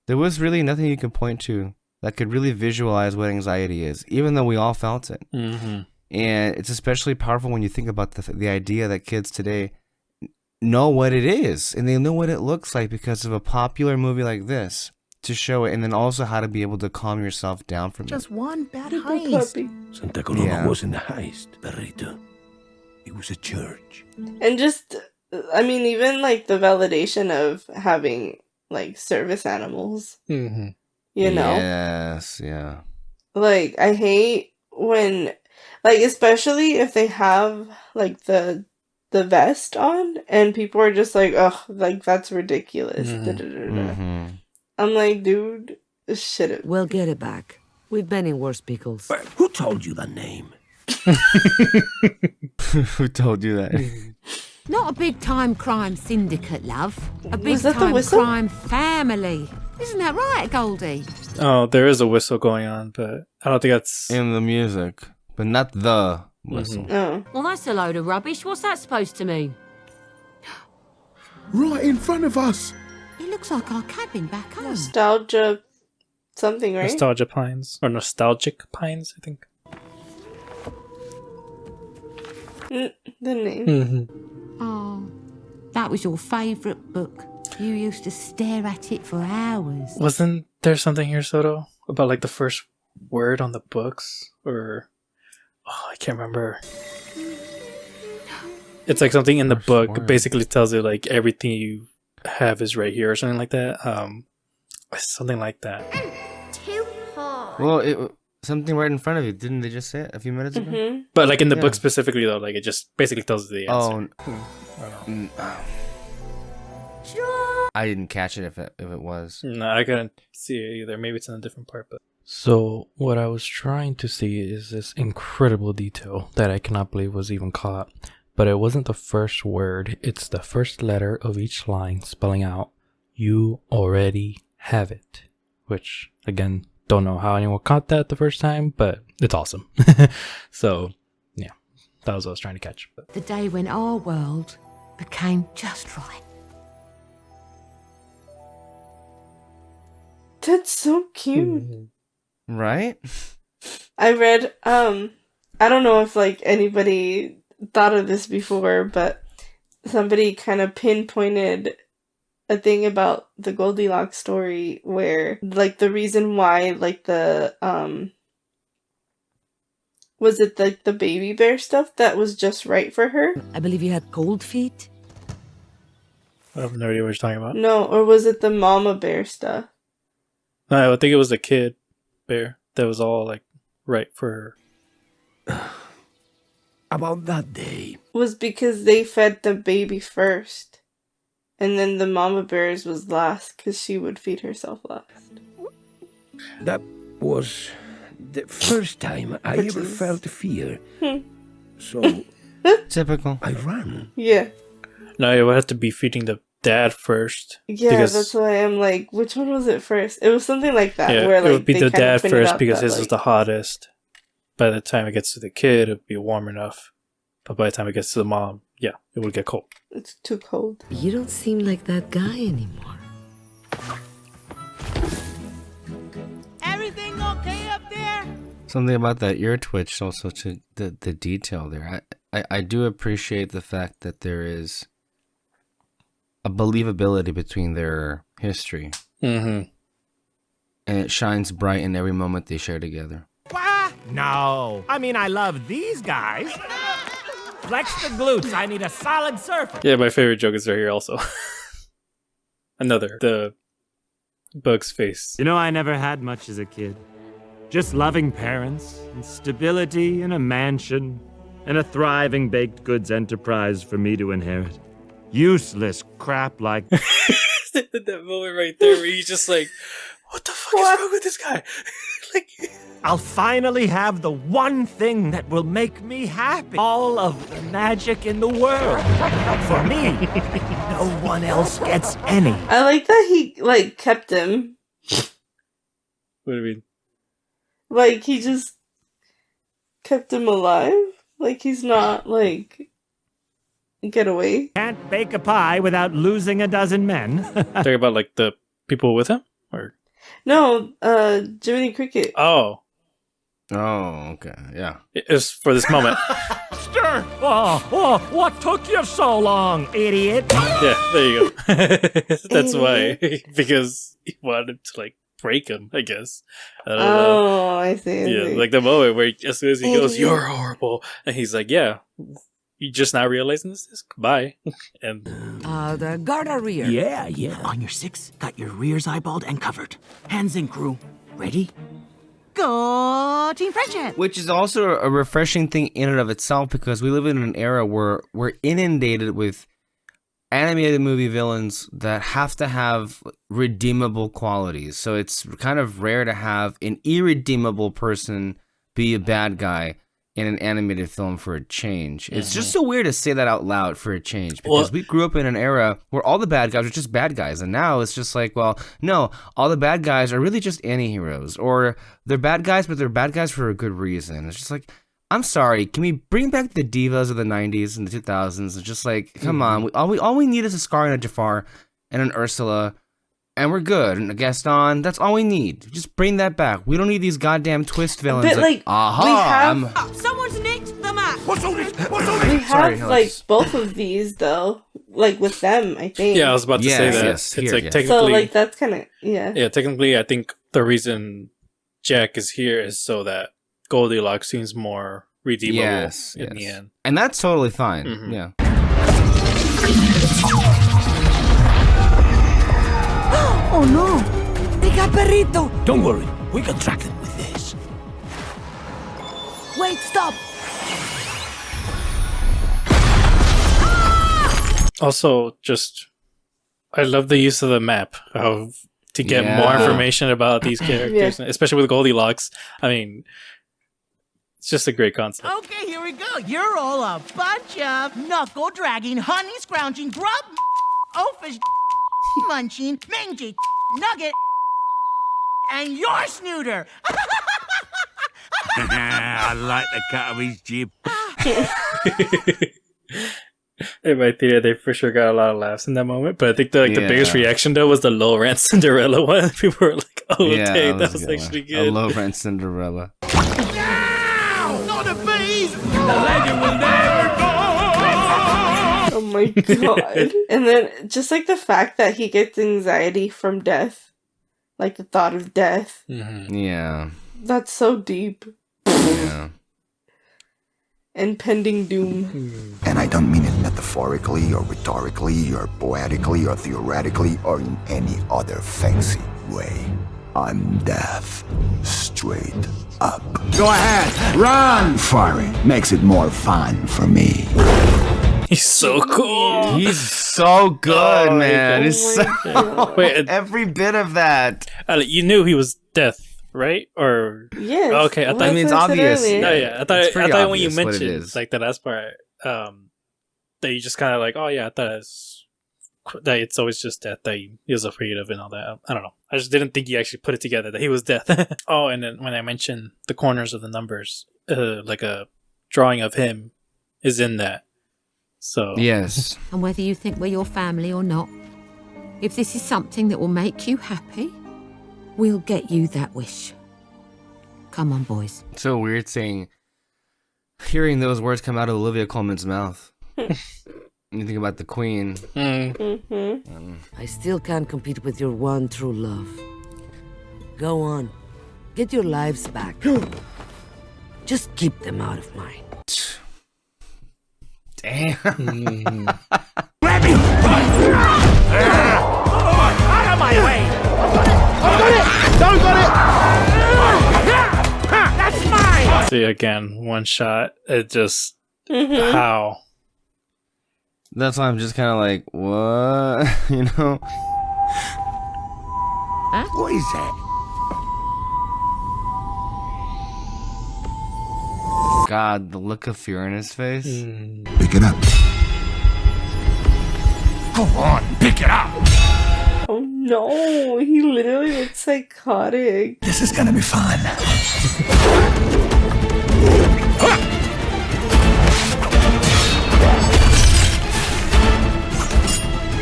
there was really nothing you could point to that could really visualize what anxiety is, even though we all felt it. Mm-hmm. And it's especially powerful when you think about the idea that kids today know what it is, and they know what it looks like because of a popular movie like this to show it, and then also how to be able to calm yourself down from Just it. one bad heist. Santa Coloma wasn't a heist, Perrito. It was a church. And just, I mean, even like the validation of having like service animals, you know? Yes, yeah. Like, I hate when, like, especially if they have like the vest on and people are just like, oh, like, that's ridiculous. I'm like, dude, shit it. We'll get it back. We've been in worse pickles. But who told you the name? Who told you that? Not a big-time crime syndicate, love. A Was that the big-time whistle? crime family. Isn't that right, Goldie? Oh, there is a whistle going on, but I don't think that's... In the music, but not the whistle. Oh. Well, that's a load of rubbish. What's that supposed to mean? Right in front of us. It looks like our cabin back home. Nostalgia something, right? Nostalgia Pines. Or Nostalgic Pines, I think. The name. Oh, that was your favourite book. You used to stare at it for hours. Wasn't there something here, Soto, about like the first word on the books? Or... Oh, I can't remember. It's like something in the book basically tells you like everything you have is right here or something like that. Something like that. Too hard. Well, something right in front of you. Didn't they just say it a few minutes ago? But like in the book specifically though, like it just basically tells you the answer. I didn't catch it if it was. No, I couldn't see it either. Maybe it's in a different part. But so what I was trying to see is this incredible detail that I cannot believe was even caught. But it wasn't the first word. It's the first letter of each line spelling out, "You already have it." Which, again, don't know how anyone caught that the first time, but it's awesome. So, yeah, that was what I was trying to catch. But The day when our world became just right. That's so cute. Right? I read, I don't know if like anybody thought of this before, but somebody kind of pinpointed a thing about the Goldilocks story where like the reason why like the was it like the baby bear stuff that was just right for her? I believe you had cold feet. I have no idea what you're talking about. No, or was it the mama bear stuff? No, I think it was the kid bear that was all like right for her. About that day. Was because they fed the baby first. And then the mama bears was last because she would feed herself last. That was the first time I ever felt fear. So Typical. I ran. Yeah. No, it would have to be feeding the dad first. Yeah, because, that's why I'm like, which one was it first? It was something like that. Yeah, where, like, it would be they the kinda dad pointed first out because that, his like, was the hottest. By the time it gets to the kid, it'd be warm enough. But by the time it gets to the mom, yeah, it would get cold. It's too cold. You don't seem like that guy anymore. Everything okay up there? Something about that ear twitch also to the detail there. I do appreciate the fact that there is a believability between their history. Mm-hmm. And it shines bright in every moment they share together. No. I mean, I love these guys. Flex the glutes. I need a solid surface. Yeah, my favorite joke is right here also. Another. The Bug's face. You know, I never had much as a kid. Just loving parents, and stability in a mansion, and a thriving baked goods enterprise for me to inherit. Useless crap like... That moment right there where he's just like, what the fuck is wrong with this guy? Like... I'll finally have the one thing that will make me happy. All of the magic in the world. For me, no one else gets any. I like that he, like, kept him. What do you mean? Like, he just kept him alive? Like, he's not, like, get away? Can't bake a pie without losing a dozen men. Talking about, like, the people with him? Or... No, Jiminy Cricket. Oh. Oh, okay, yeah. It's for this moment. Stir! Oh, what took you so long, idiot? Yeah, there you go. That's why. Because he wanted to, like, break him, I guess. I don't know. I see. Yeah, like the moment where as soon as he goes, "You're horrible," and he's like, "Yeah, you just not realizing this? Bye." And The garter rear. Yeah. On your six, got your rears eyeballed and covered. Hands in, crew. Ready? Go Team Friendship! Which is also a refreshing thing in and of itself because we live in an era where we're inundated with animated movie villains that have to have redeemable qualities. So it's kind of rare to have an irredeemable person be a bad guy in an animated film for a change. It's just so weird to say that out loud for a change because we grew up in an era where all the bad guys were just bad guys. And now it's just like, well, no, all the bad guys are really just anti-heroes or they're bad guys, but they're bad guys for a good reason. It's just like, I'm sorry, can we bring back the divas of the 90s and the 2000s? It's just like, come on, all we need is a Scar and a Jafar and an Ursula, and we're good. And a Gaston, that's all we need. Just bring that back. We don't need these goddamn twist villains. But, like, Someone's nicked the map! What's all this? We have, like, both of these, though. Like, with them, I think. yeah, I was about to say that. Yes, it's here, like yes. technically. So, like, that's kind of, yeah. Yeah, technically, I think the reason Jack is here is so that Goldilocks seems more redeemable in the end. And that's totally fine. Mm-hmm. Yeah. Oh no! They got Perrito! Don't worry, we can track them with this. Wait, stop! Also, just I love the use of the map to get more information about these characters, especially with Goldilocks. I mean, it's just a great concept. Okay, here we go. You're all a bunch of knuckle-dragging, honey-scrounging, grub oafish munching, mangy nugget, and your snooter. I like the cut of his jib. In my theater, they for sure got a lot of laughs in that moment. But I think the biggest reaction though was the low rent Cinderella one. People were like, "Oh, dang, that was actually good." A low rent Cinderella. Not the bees! The legend will never go. Oh my god. And then just like the fact that he gets anxiety from death. Like the thought of death. Mm-hmm. Yeah. That's so deep. Yeah. And pending doom. And I don't mean it metaphorically or rhetorically or poetically or theoretically or in any other fancy way. I'm death. Straight up. Go ahead, run for it. Makes it more fun for me. He's so cool. He's so good, man. He's so Wait, every bit of that. You knew he was death, right? Or yes. Okay, I thought I mean it's obvious. No, yeah, I thought when you obvious what it mentioned is. like the last part, that you just kind of like, oh yeah, I thought that it's always just death that he was afraid of and all that. I don't know. I just didn't think he actually put it together that he was death. Oh, and then when I mentioned the corners of the numbers, like a drawing of him is in that. So yes. And whether you think we're your family or not, if this is something that will make you happy, we'll get you that wish. Come on, boys. It's so weird hearing those words come out of Olivia Colman's mouth. You think about the Queen. I still can't compete with your one true love. Go on. Get your lives back. Just keep them out of mine. Damn. Grab me! Out of my way! Don't got it! That's mine! see again, one shot. It just how. That's why I'm just kind of like, what? You know? Huh? What is that? God, the look of fear in his face. Pick it up. Go on, pick it up. Oh no, he literally looks psychotic. This is gonna be fun.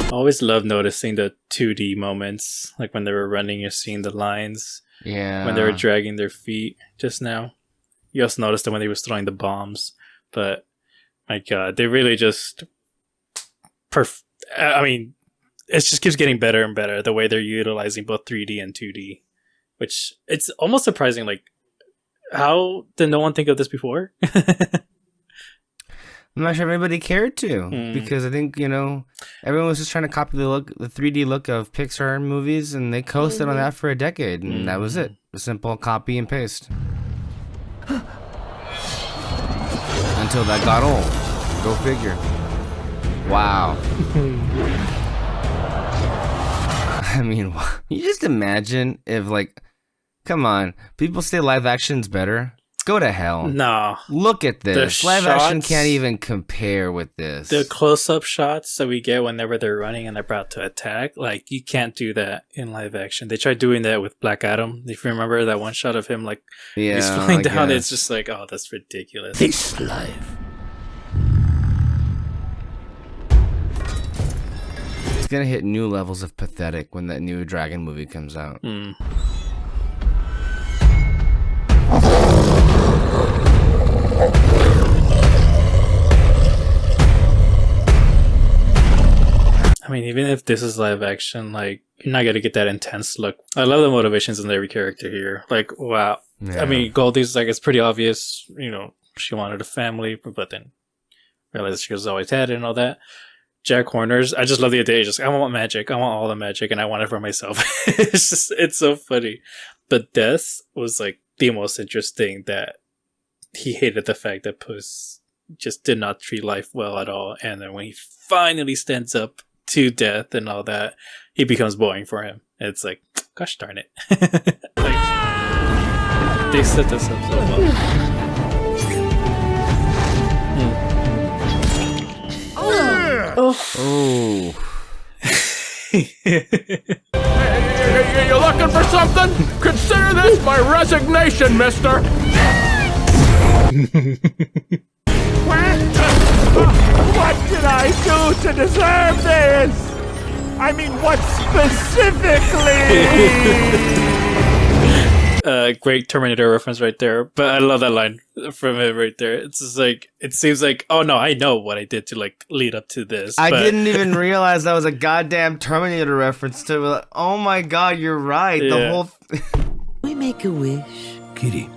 I always love noticing the 2D moments, like when they were running, you're seeing the lines. Yeah. When they were dragging their feet just now. You also noticed it when they was throwing the bombs. But my God, they really just I mean, it just keeps getting better and better the way they're utilizing both 3D and 2D, which it's almost surprising. Like, how did no one think of this before? I'm not sure if anybody cared to, because I think, you know, everyone was just trying to copy the 3D look of Pixar movies, and they coasted on that for a decade, and that was it. A simple copy and paste. Until that got old. Go figure. Wow. I mean, you just imagine if, like, come on, people say live action's better. Go to hell. No. Look at this. Live action can't even compare with this. The close-up shots that we get whenever they're running and they're about to attack, like, you can't do that in live action. They tried doing that with Black Adam. If you remember that one shot of him, like, he's flying down, it's just like, oh, that's ridiculous. This life. It's gonna hit new levels of pathetic when that new Dragon movie comes out. I mean, even if this is live action, like, you're not gonna get that intense look. I love the motivations in every character here. Like, wow. Yeah. I mean, Goldie's, like, it's pretty obvious, you know, she wanted a family, but then realized she was always had it and all that. Jack Horner's, I just love the idea. Just, I want magic. I want all the magic, and I want it for myself. It's so funny. But Death was, like, the most interesting, that he hated the fact that Puss just did not treat life well at all. And then when he finally stands up to death and all that, he becomes boring for him. It's like, gosh darn it. Like, they set this up so well. Oh. You looking for something? Consider this my resignation, mister. What did I do to deserve this? I mean, what specifically? Great Terminator reference right there. But I love that line from it right there. It's just like, it seems like, oh no, I know what I did to like lead up to this. I but... didn't even realize that was a goddamn Terminator reference to. Like, oh my god, you're right. Yeah. The whole. We make a wish. Kitty.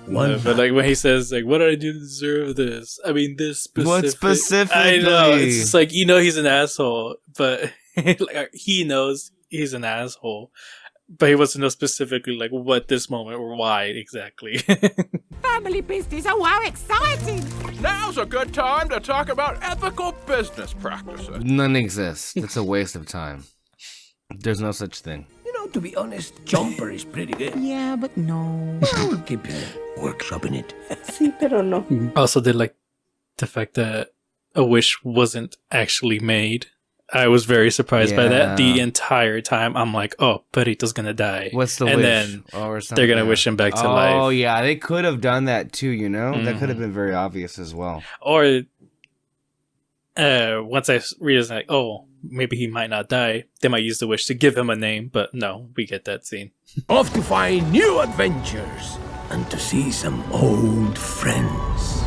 But like when he says like, what did I do to deserve this? I mean, this specific. What specifically? I know. It's just like, you know, he's an asshole, but like, he knows he's an asshole. But he wants to know specifically, like, what this moment or why exactly. Family business, oh how exciting! Now's a good time to talk about ethical business practices. None exists. It's a waste of time. There's no such thing. You know, to be honest, Jumper is pretty good. Yeah, but no. We'll keep workshopping it. Sí, pero no. Also, did like the fact that a wish wasn't actually made. I was very surprised by that. The entire time, I'm like, "Oh, Perito's gonna die." What's the and wish? then or they're gonna wish him back to life. Oh yeah, they could have done that too. You know, that could have been very obvious as well. Or once I realized, like, oh, maybe he might not die, they might use the wish to give him a name. But no, we get that scene. Off to find new adventures and to see some old friends.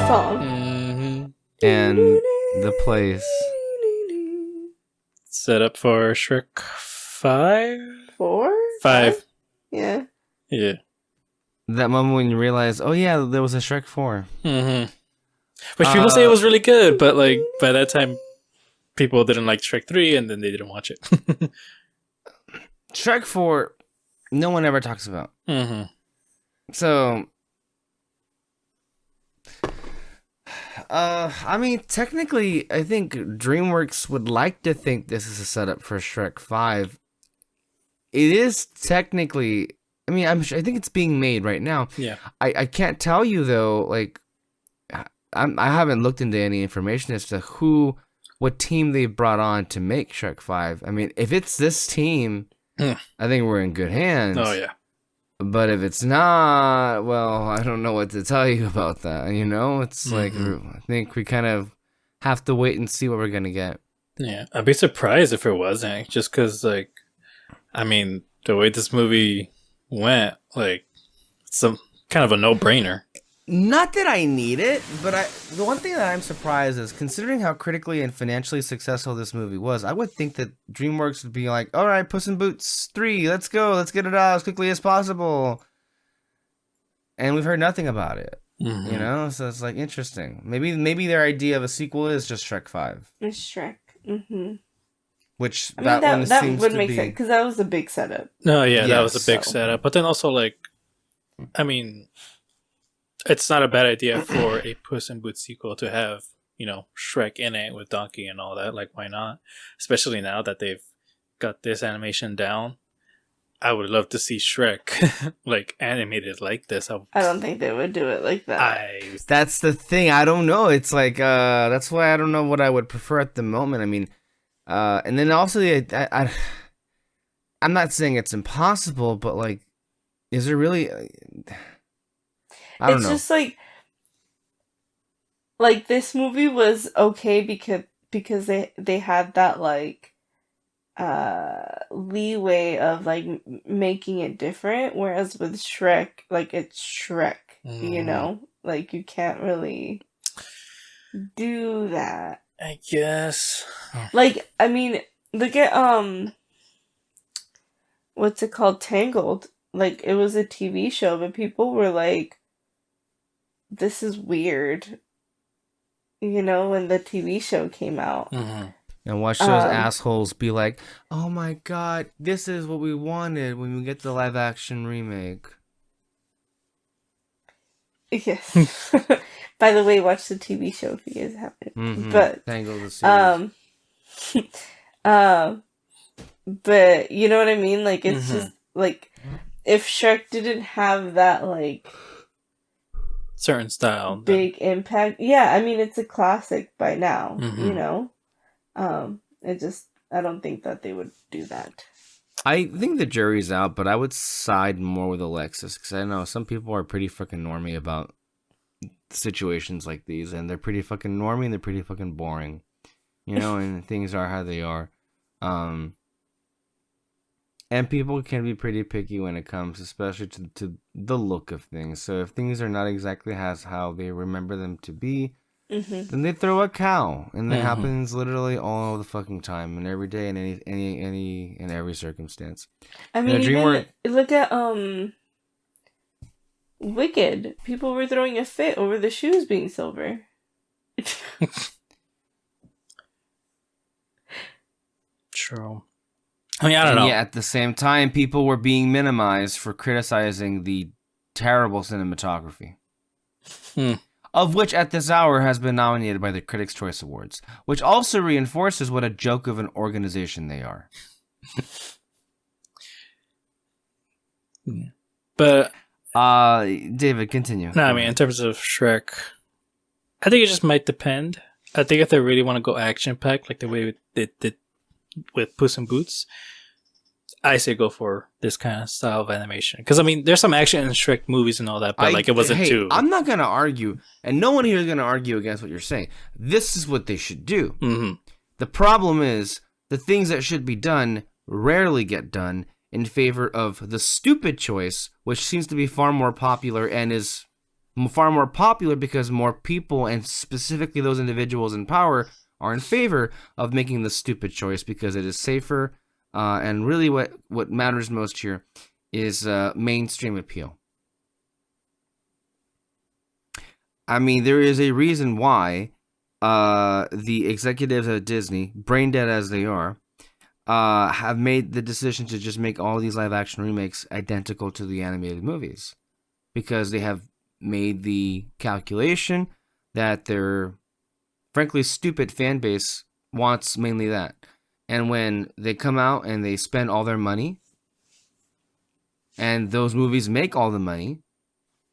Song. And the place Set up for Shrek 5? 4? 5. Yeah. Yeah. That moment when you realize, oh yeah, there was a Shrek 4. Mm-hmm. Which people say it was really good, but like by that time, people didn't like Shrek 3 and then they didn't watch it. Shrek 4, no one ever talks about. Mm-hmm. So, I mean, technically, I think DreamWorks would like to think this is a setup for Shrek 5. It is technically, I mean, I think it's being made right now. Yeah. I can't tell you though, like, I haven't looked into any information as to what team they brought on to make Shrek 5. I mean, if it's this team, I think we're in good hands. Oh, yeah. But if it's not, well, I don't know what to tell you about that. You know, it's like, I think we kind of have to wait and see what we're going to get. Yeah. I'd be surprised if it wasn't, just because, like, I mean, the way this movie went, like, it's some kind of a no-brainer. Not that I need it, but the one thing that I'm surprised is, considering how critically and financially successful this movie was, I would think that DreamWorks would be like, all right, Puss in Boots 3, let's go, let's get it out as quickly as possible. And we've heard nothing about it, you know? So it's like, interesting. Maybe their idea of a sequel is just Shrek 5. It's Shrek. Mm-hmm. Which, I mean, that seems would to make be... sense, because that was a big setup. No, yeah, that was a big so. setup. But then also, like, I mean, it's not a bad idea for a Puss in Boots sequel to have, you know, Shrek in it with Donkey and all that. Like, why not? Especially now that they've got this animation down. I would love to see Shrek, like, animated like this. I don't think they would do it like that. That's the thing. I don't know. It's like, that's why I don't know what I would prefer at the moment. I mean, and then also, I'm not saying it's impossible, but, like, is there really... I don't know. It's just like this movie was okay because they had that like leeway of like making it different, whereas with Shrek, like it's Shrek, you know, like you can't really do that. I guess. Like, I mean, look at what's it called, Tangled? Like, it was a TV show, but people were like, this is weird, you know, when the TV show came out. And watch those assholes be like, oh my god, this is what we wanted when we get the live action remake. Yes. By the way, watch the TV show if you guys haven't. But Tangled the series. But you know what I mean? Like it's just like if Shrek didn't have that like certain style, big impact. Yeah, I mean it's a classic by now, you know. It just I don't think that they would do that. I think the jury's out, but I would side more with Alexis because I know some people are pretty fucking normy about situations like these, and they're pretty fucking normy and they're pretty fucking boring, you know, and things are how they are. And people can be pretty picky when it comes, especially to the look of things. So if things are not exactly as how they remember them to be, then they throw a cow, and that happens literally all the fucking time and every day in any in every circumstance. I mean, even look at Wicked. People were throwing a fit over the shoes being silver. True. I mean, I don't know. Yeah, at the same time, people were being minimized for criticizing the terrible cinematography. Of which, at this hour, has been nominated by the Critics' Choice Awards, which also reinforces what a joke of an organization they are. But David, continue. No, I mean, in terms of Shrek, I think it just might depend. I think if they really want to go action-packed, like the way they did with Puss in Boots, I say go for this kind of style of animation. Because, I mean, there's some action in Shrek movies and all that, but like it wasn't too... I'm not going to argue, and no one here is going to argue against what you're saying. This is what they should do. The problem is, the things that should be done rarely get done in favor of the stupid choice, which seems to be far more popular and is far more popular because more people, and specifically those individuals in power, are in favor of making the stupid choice because it is safer. And really what matters most here is mainstream appeal. I mean, there is a reason why the executives at Disney, brain dead as they are, have made the decision to just make all these live-action remakes identical to the animated movies. Because they have made the calculation that their, frankly, stupid fan base wants mainly that. And when they come out and they spend all their money, and those movies make all the money,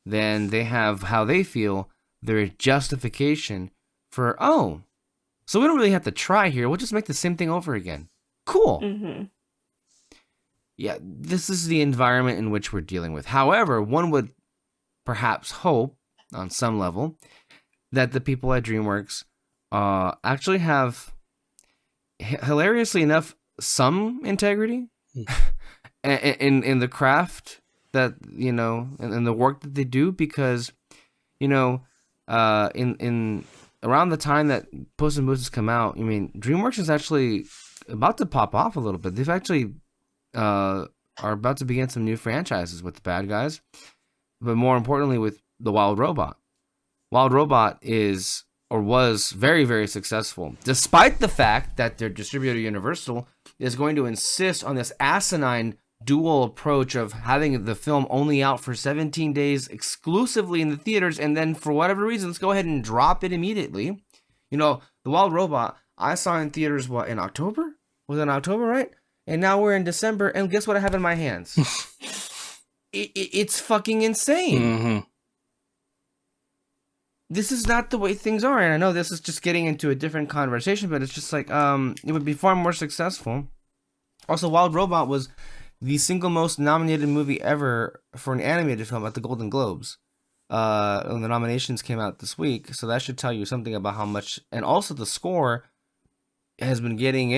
then they have how they feel their justification for, oh, so we don't really have to try here. We'll just make the same thing over again. Cool. Yeah, this is the environment in which we're dealing with. However, one would perhaps hope, on some level, that the people at DreamWorks actually have, hilariously enough, some integrity in the craft that, you know, and the work that they do, because, you know, in around the time that Puss in Boots has come out, I mean, DreamWorks is actually about to pop off a little bit. They've actually are about to begin some new franchises with the bad guys, but more importantly with the Wild Robot. Wild Robot is, or was, very, very successful, despite the fact that their distributor Universal is going to insist on this asinine dual approach of having the film only out for 17 days exclusively in the theaters, and then for whatever reason, let's go ahead and drop it immediately. You know, the Wild Robot, I saw in theaters, what, in October? Was it in October, right? And now we're in December, and guess what I have in my hands? It's fucking insane. This is not the way things are, and I know this is just getting into a different conversation, but it's just like, it would be far more successful. Also, Wild Robot was the single most nominated movie ever for an animated film at the Golden Globes. When the nominations came out this week, so that should tell you something about how much, and also the score has been getting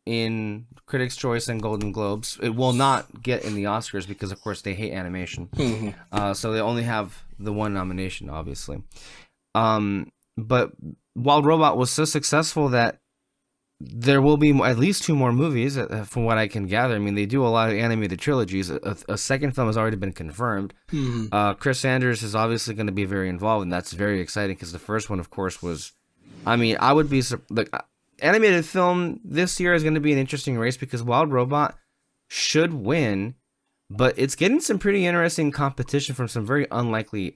in Critics' Choice and Golden Globes. It will not get in the Oscars because, of course, they hate animation. So they only have the one nomination, obviously. But Wild Robot was so successful that there will be at least 2 more movies, from what I can gather. I mean, they do a lot of animated trilogies. A second film has already been confirmed. Chris Sanders is obviously going to be very involved, and that's very exciting because the first one, of course, was... I mean, I would be... like, animated film this year is going to be an interesting race because Wild Robot should win but it's getting some pretty interesting competition from some very unlikely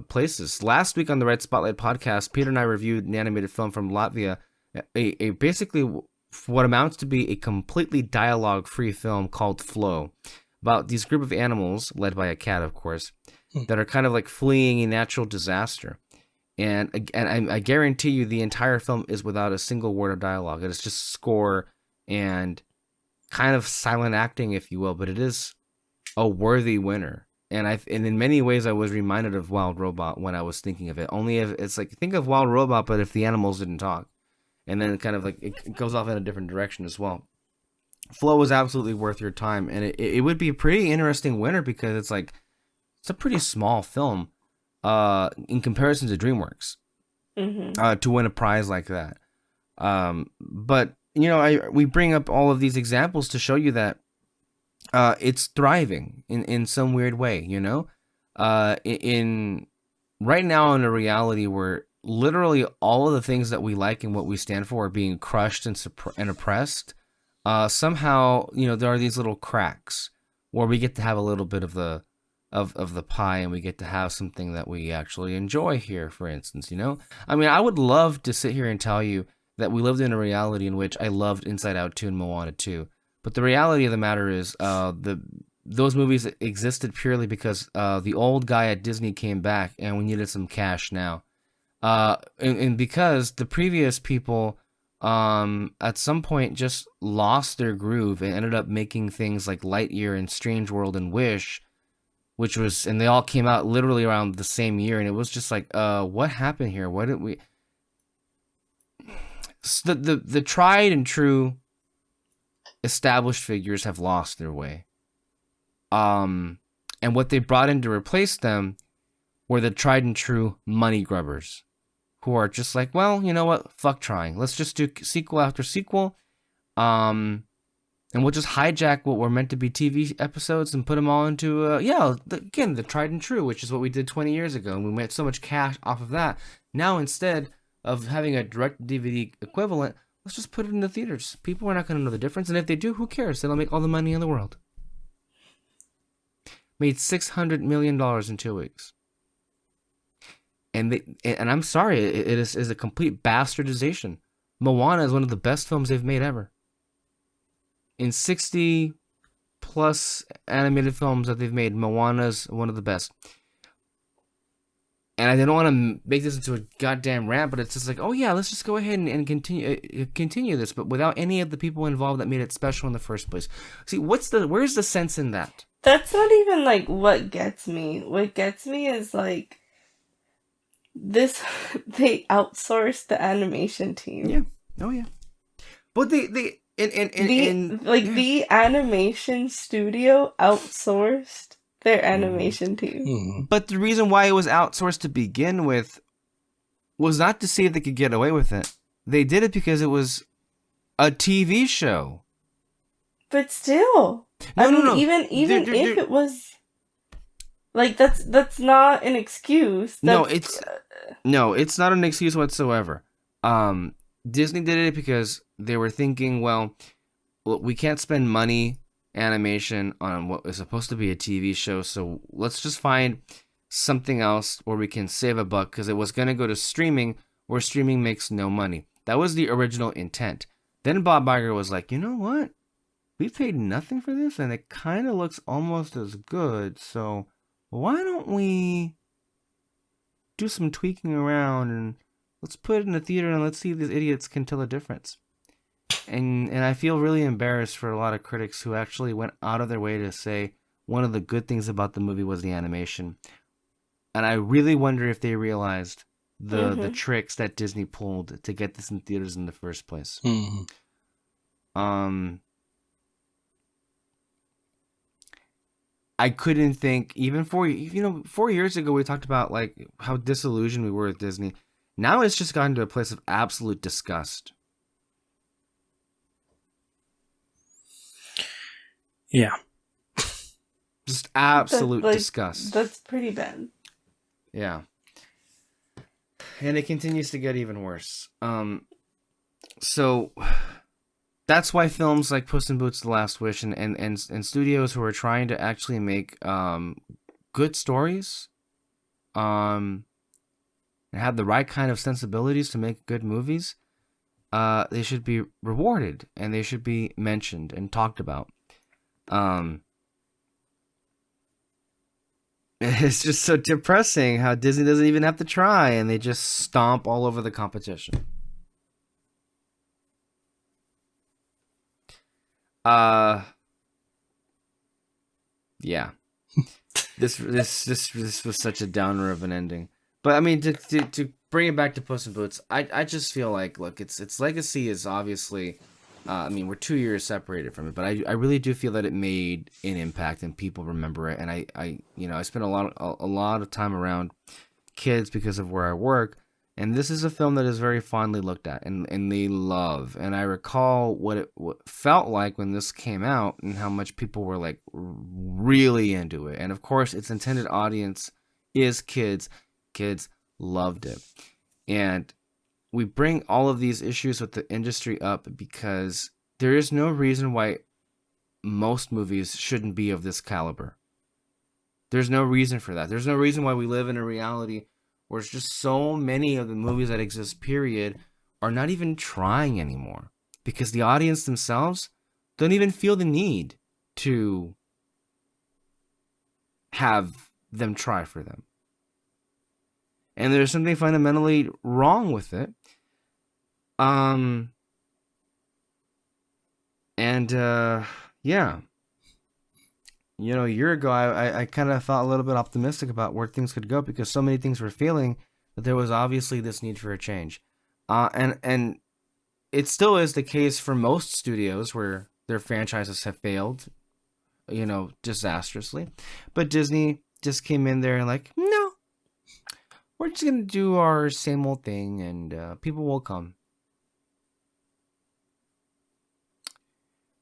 places. Last week on the Red Spotlight podcast, Peter and I reviewed an animated film from Latvia, a basically what amounts to be a completely dialogue-free film called Flow, about these group of animals, led by a cat, of course, that are kind of like fleeing a natural disaster. And I guarantee you the entire film is without a single word of dialogue. It is just score and kind of silent acting, if you will, but it is a worthy winner. And in many ways I was reminded of Wild Robot when I was thinking of it. Only if it's like, think of Wild Robot, but if the animals didn't talk. And then kind of like it goes off in a different direction as well. Flow is absolutely worth your time, and it would be a pretty interesting winner because it's like it's a pretty small film in comparison to DreamWorks to win a prize like that. But you know, we bring up all of these examples to show you that it's thriving in some weird way. You know, in right now in a reality where literally all of the things that we like and what we stand for are being crushed and oppressed. Somehow, you know, there are these little cracks where we get to have a little bit of the pie, and we get to have something that we actually enjoy here, for instance, you know? I mean, I would love to sit here and tell you that we lived in a reality in which I loved Inside Out 2 and Moana 2. But the reality of the matter is those movies existed purely because the old guy at Disney came back and we needed some cash now. And because the previous people at some point just lost their groove and ended up making things like Lightyear and Strange World and Wish, and they all came out literally around the same year, and it was just like, what happened here? What did we? The tried and true established figures have lost their way. And what they brought in to replace them were the tried and true money grubbers, who are just like, well, you know what? Fuck trying. Let's just do sequel after sequel. And we'll just hijack what were meant to be TV episodes and put them all into, the tried and true, which is what we did 20 years ago. And we made so much cash off of that. Now, instead of having a direct DVD equivalent, let's just put it in the theaters. People are not going to know the difference. And if they do, who cares? They'll make all the money in the world. Made $600 million in 2 weeks. And I'm sorry, it is a complete bastardization. Moana is one of the best films they've made ever. In 60 plus animated films that they've made, Moana's one of the best. And I don't want to make this into a goddamn rant, but it's just like, oh yeah, let's just go ahead and continue this, but without any of the people involved that made it special in the first place. See, where's the sense in that? That's not even like what gets me. What gets me is like they outsourced the animation team. Yeah. Oh yeah. But the animation studio outsourced their animation team. But the reason why it was outsourced to begin with was not to see if they could get away with it. They did it because it was a TV show. But still, No. Even if it was like that's not an excuse. It's not an excuse whatsoever. Disney did it because they were thinking, well, we can't spend money animation on what is supposed to be a TV show, so let's just find something else where we can save a buck, because it was going to go to streaming, where streaming makes no money. That was the original intent. Then Bob Iger was like, you know what? We paid nothing for this, and it kind of looks almost as good, so why don't we do some tweaking around, and let's put it in the theater, and let's see if these idiots can tell a difference. And I feel really embarrassed for a lot of critics who actually went out of their way to say one of the good things about the movie was the animation. And I really wonder if they realized the tricks that Disney pulled to get this in theaters in the first place. I couldn't think, even 4 years ago we talked about like how disillusioned we were with Disney. Now it's just gotten to a place of absolute disgust. Yeah. Just absolute disgust. That's pretty bad. Yeah. And it continues to get even worse. So that's why films like Puss in Boots: The Last Wish and studios who are trying to actually make good stories, and have the right kind of sensibilities to make good movies, they should be rewarded and they should be mentioned and talked about. It's just so depressing how Disney doesn't even have to try and they just stomp all over the competition. Yeah. This was such a downer of an ending. But I mean, to bring it back to Puss in Boots, I just feel like, look, its legacy is obviously, I mean, we're 2 years separated from it, but I really do feel that it made an impact and people remember it. And I spent a lot of time around kids because of where I work, and this is a film that is very fondly looked at and they love. And I recall what it felt like when this came out and how much people were like really into it. And of course, its intended audience is kids. Kids loved it. And we bring all of these issues with the industry up because there is no reason why most movies shouldn't be of this caliber. There's no reason for that. There's no reason why we live in a reality where it's just so many of the movies that exist, period, are not even trying anymore. Because the audience themselves don't even feel the need to have them try for them. And there's something fundamentally wrong with it. Yeah. You know, a year ago, I kind of felt a little bit optimistic about where things could go because so many things were feeling that there was obviously this need for a change. And it still is the case for most studios where their franchises have failed, you know, disastrously. But Disney just came in there and like, no, we're just going to do our same old thing and people will come.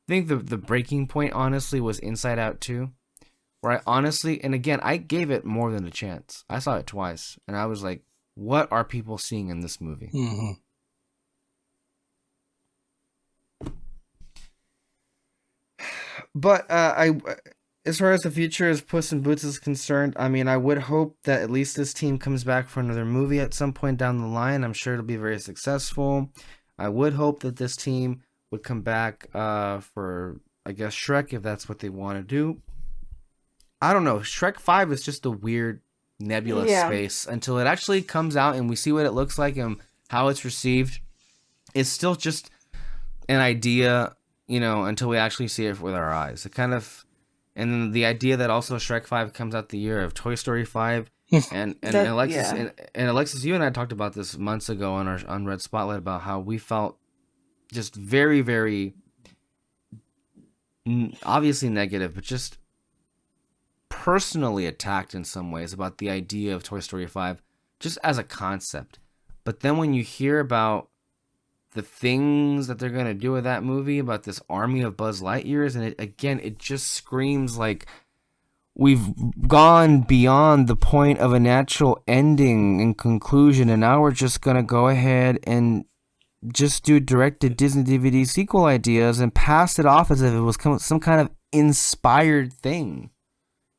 I think the breaking point, honestly, was Inside Out 2. Where I honestly, and again, I gave it more than a chance. I saw it twice. And I was like, what are people seeing in this movie? Mm-hmm. But as far as the future as Puss in Boots is concerned, I mean, I would hope that at least this team comes back for another movie at some point down the line. I'm sure it'll be very successful. I would hope that this team would come back for, I guess, Shrek, if that's what they want to do. I don't know. Shrek 5 is just a weird nebulous space until it actually comes out and we see what it looks like and how it's received. It's still just an idea, you know, until we actually see it with our eyes. It kind of, and then the idea that also Shrek 5 comes out the year of Toy Story 5. and Alexis, and Alexis, you and I talked about this months ago on our Unread Spotlight about how we felt just very, very obviously negative, but just personally attacked in some ways about the idea of Toy Story 5 just as a concept. But then when you hear about the things that they're going to do with that movie, about this army of Buzz Lightyears, and it just screams like we've gone beyond the point of a natural ending and conclusion, and now we're just going to go ahead and just do directed Disney DVD sequel ideas and pass it off as if it was some kind of inspired thing.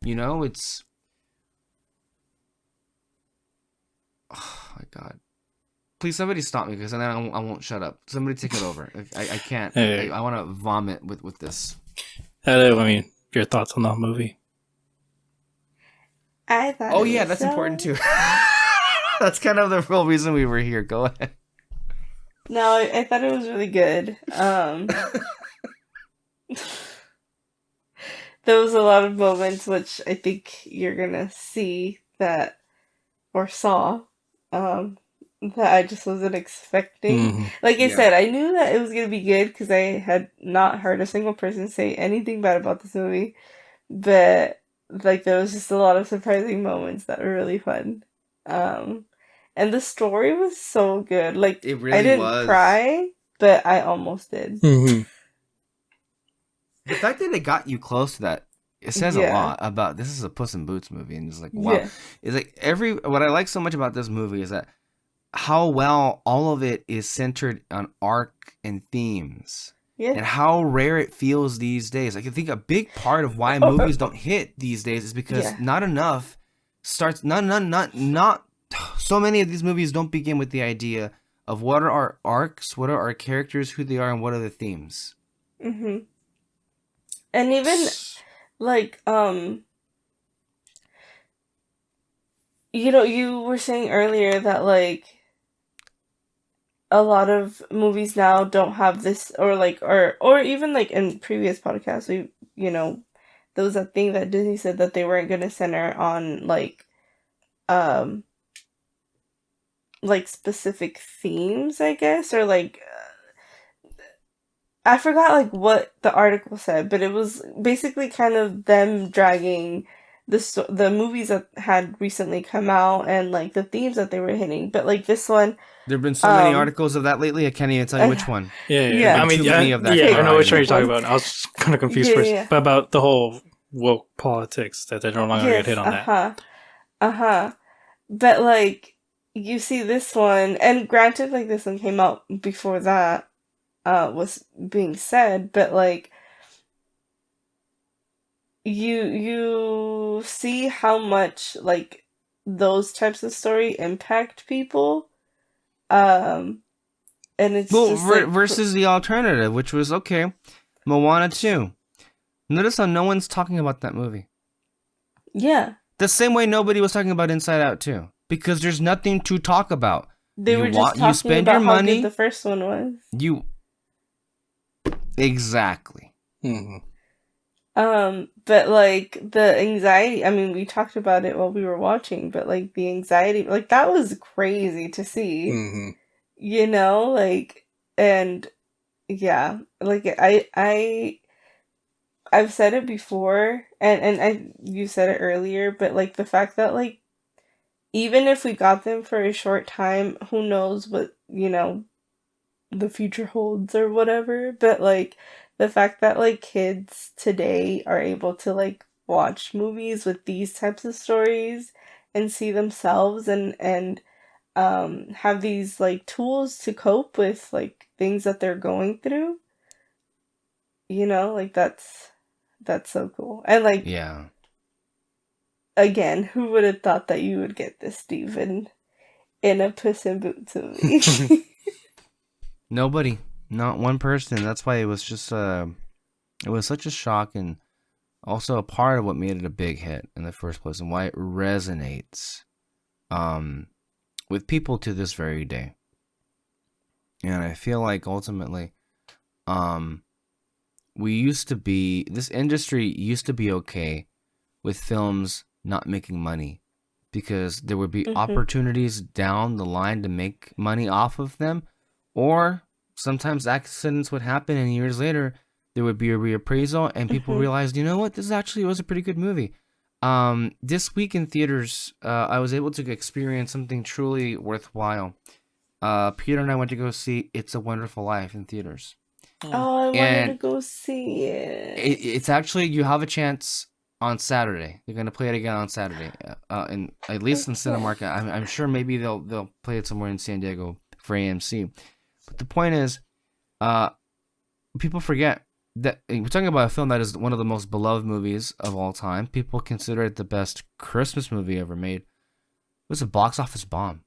You know, it's... Oh, my God. Please, somebody stop me, because then I won't shut up. Somebody take it over. I can't. Hey. I want to vomit with this. I mean, your thoughts on that movie? I thought Oh, yeah, that's important, too. That's kind of the real reason we were here. Go ahead. No, I thought it was really good. There was a lot of moments which I think you're gonna see that, or saw, that I just wasn't expecting. Mm-hmm. Like I said, I knew that it was gonna be good because I had not heard a single person say anything bad about this movie. But like there was just a lot of surprising moments that were really fun. And the story was so good. Like It really I didn't was. cry, but I almost did. Mm-hmm. The fact that it got you close to that, it says a lot about this is a Puss in Boots movie, and it's like, wow. Yeah. It's like what I like so much about this movie is that how well all of it is centered on arc and themes. Yeah. And how rare it feels these days. Like, I think a big part of why movies don't hit these days is because not enough starts. Not. So many of these movies don't begin with the idea of what are our arcs, what are our characters, who they are, and what are the themes. Mm-hmm. And even like you were saying earlier that like a lot of movies now don't have this, or like or even like in previous podcasts there was a thing that Disney said that they weren't going to center on um like specific themes, I guess, or like I forgot like what the article said, but it was basically kind of them dragging the movies that had recently come out and like the themes that they were hitting. But like this one, There have been so many articles of that lately. I can't even tell you which one. Yeah. I mean, too many of that. I know which one you're talking about. I was kind of confused first, Yeah. but about the whole woke politics that they're no longer gonna get hit on that. But like you see this one, and granted, like this one came out before that was being said, but like you see how much like those types of story impact people, and it's just versus the alternative, which was Moana 2. Notice how no one's talking about that movie. Yeah. The same way nobody was talking about Inside Out 2, because there's nothing to talk about. They were just talking about how good the first one was. Exactly. Mm-hmm. But like the anxiety, I mean, we talked about it while we were watching, but like the anxiety, like that was crazy to see. Mm-hmm. Like, and yeah, like I've said it before, and you said it earlier, but like the fact that like even if we got them for a short time, who knows what the future holds or whatever, but like the fact that like kids today are able to like watch movies with these types of stories and see themselves and have these like tools to cope with like things that they're going through, like that's so cool. And like again, who would have thought that you would get this, Steven, in a Puss in Boots movie? Nobody, not one person. That's why it was just it was such a shock, and also a part of what made it a big hit in the first place, and why it resonates with people to this very day. And I feel like ultimately this industry used to be okay with films not making money, because there would be opportunities down the line to make money off of them. Or sometimes accidents would happen, and years later there would be a reappraisal, and people realized, you know what, this actually was a pretty good movie. This week in theaters, I was able to experience something truly worthwhile. Peter and I went to go see It's a Wonderful Life in theaters. Oh, I wanted to go see it. It's actually, you have a chance on Saturday. They're gonna play it again on Saturday, and at least in Cinemark. I'm sure maybe they'll play it somewhere in San Diego for AMC. But the point is, people forget that we're talking about a film that is one of the most beloved movies of all time. People consider it the best Christmas movie ever made. It was a box office bomb.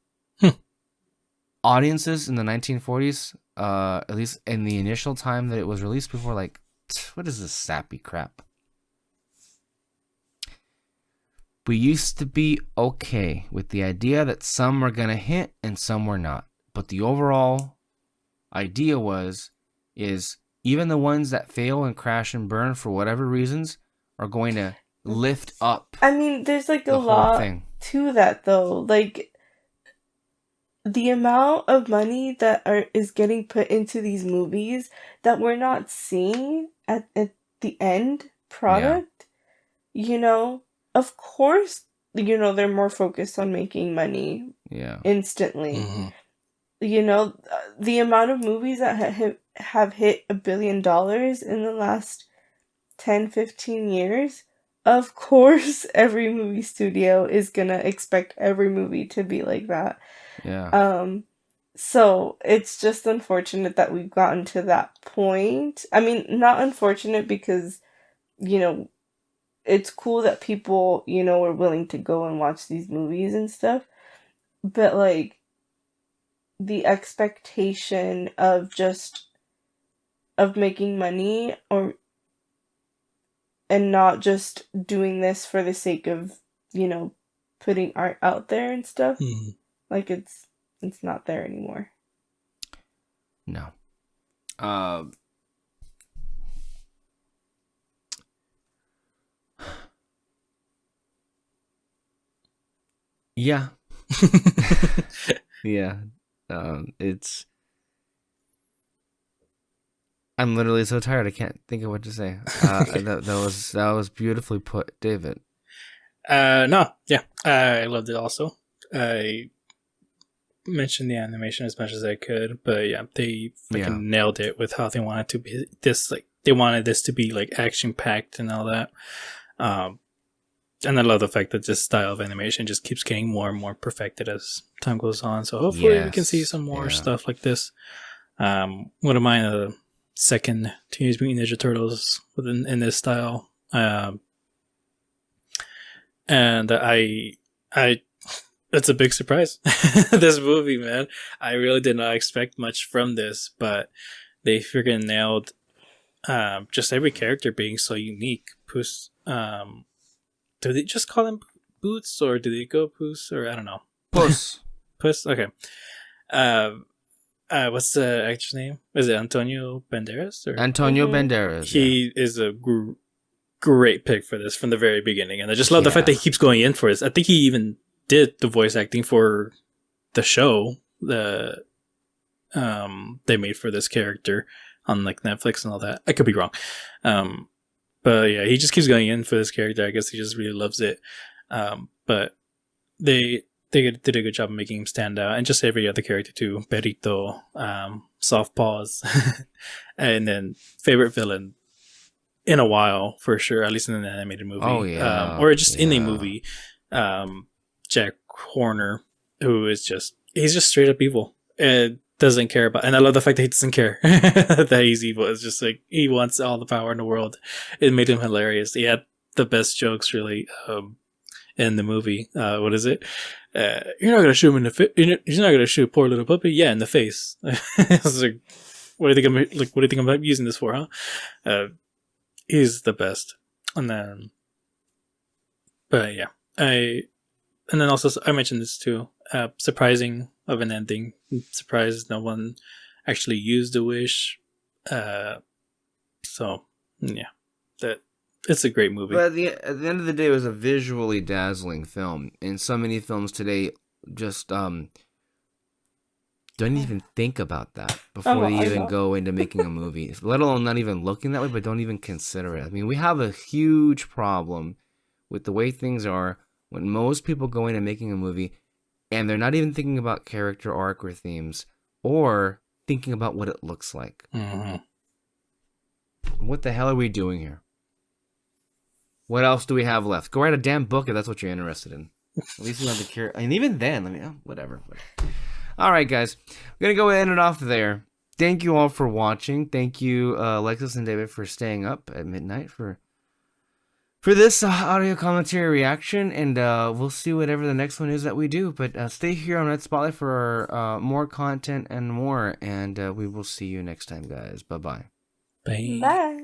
Audiences in the 1940s, at least in the initial time that it was released, before like, what is this sappy crap? We used to be okay with the idea that some were gonna hit and some were not, but the overall idea is even the ones that fail and crash and burn for whatever reasons are going to lift up. I mean, there's like a lot to that though. Like the amount of money that is getting put into these movies that we're not seeing at the end product. Of course, they're more focused on making money instantly. The amount of movies that have hit $1 billion in the last 10-15 years, of course every movie studio is gonna expect every movie to be like that. So it's just unfortunate that we've gotten to that point. I mean, not unfortunate because, it's cool that people, are willing to go and watch these movies and stuff. But like the expectation of making money and not just doing this for the sake of, putting art out there and stuff. Mhm. Like it's not there anymore. No. Yeah. Yeah. It's. I'm literally so tired. I can't think of what to say. That was beautifully put, David. No, yeah, I loved it. Also, I mentioned the animation as much as I could, but yeah, they freaking nailed it with how they wanted to be. They wanted this to be like action packed and all that. And I love the fact that this style of animation just keeps getting more and more perfected as time goes on. So hopefully we can see some more stuff like this. Wouldn't mind a second Teenage Mutant Ninja Turtles in this style. And I it's a big surprise. This movie, man. I really did not expect much from this, but they freaking nailed just every character being so unique. Puss, do they just call him Boots, or do they go Puss, or I don't know? Puss. Puss. Okay. What's the actor's name? Is it Antonio Banderas? Or? Antonio Banderas. He is a great pick for this from the very beginning, and I just love the fact that he keeps going in for this. I think he even did the voice acting for the show they made for this character on like Netflix and all that. I could be wrong. But yeah, he just keeps going in for this character. I guess he just really loves it. But they did a good job of making him stand out, and just every other character too. Perito, Soft Paws, and then favorite villain in a while for sure, at least in an animated movie. Oh yeah, or just in a movie. Jack Horner, who is he's just straight up evil. Doesn't care about, and I love the fact that he doesn't care that he's evil. It's just like he wants all the power in the world. It made him hilarious. He had the best jokes really in the movie. What is it? You're not gonna shoot him in the face. You're not gonna shoot poor little puppy. Yeah, in the face. It's like, what do you think I'm using this for, huh? He's the best. And then, but yeah, and then also I mentioned this too. Surprising of an ending. Surprised no one actually used the wish. So yeah, it's a great movie. But at the end of the day, it was a visually dazzling film, and so many films today just don't even think about that before they even go into making a movie. Let alone not even looking that way, but don't even consider it. I mean, we have a huge problem with the way things are when most people go into making a movie and they're not even thinking about character arc or themes, or thinking about what it looks like. Mm-hmm. What the hell are we doing here? What else do we have left? Go write a damn book if that's what you're interested in. At least you have the care. And even then, whatever. All right, guys. We're going to go end it off there. Thank you all for watching. Thank you, Alexis and David, for staying up at midnight for this audio commentary reaction, and we'll see whatever the next one is that we do. But stay here on Red Spotlight for more content and more, and we will see you next time, guys. Bye-bye. Bye. Bye.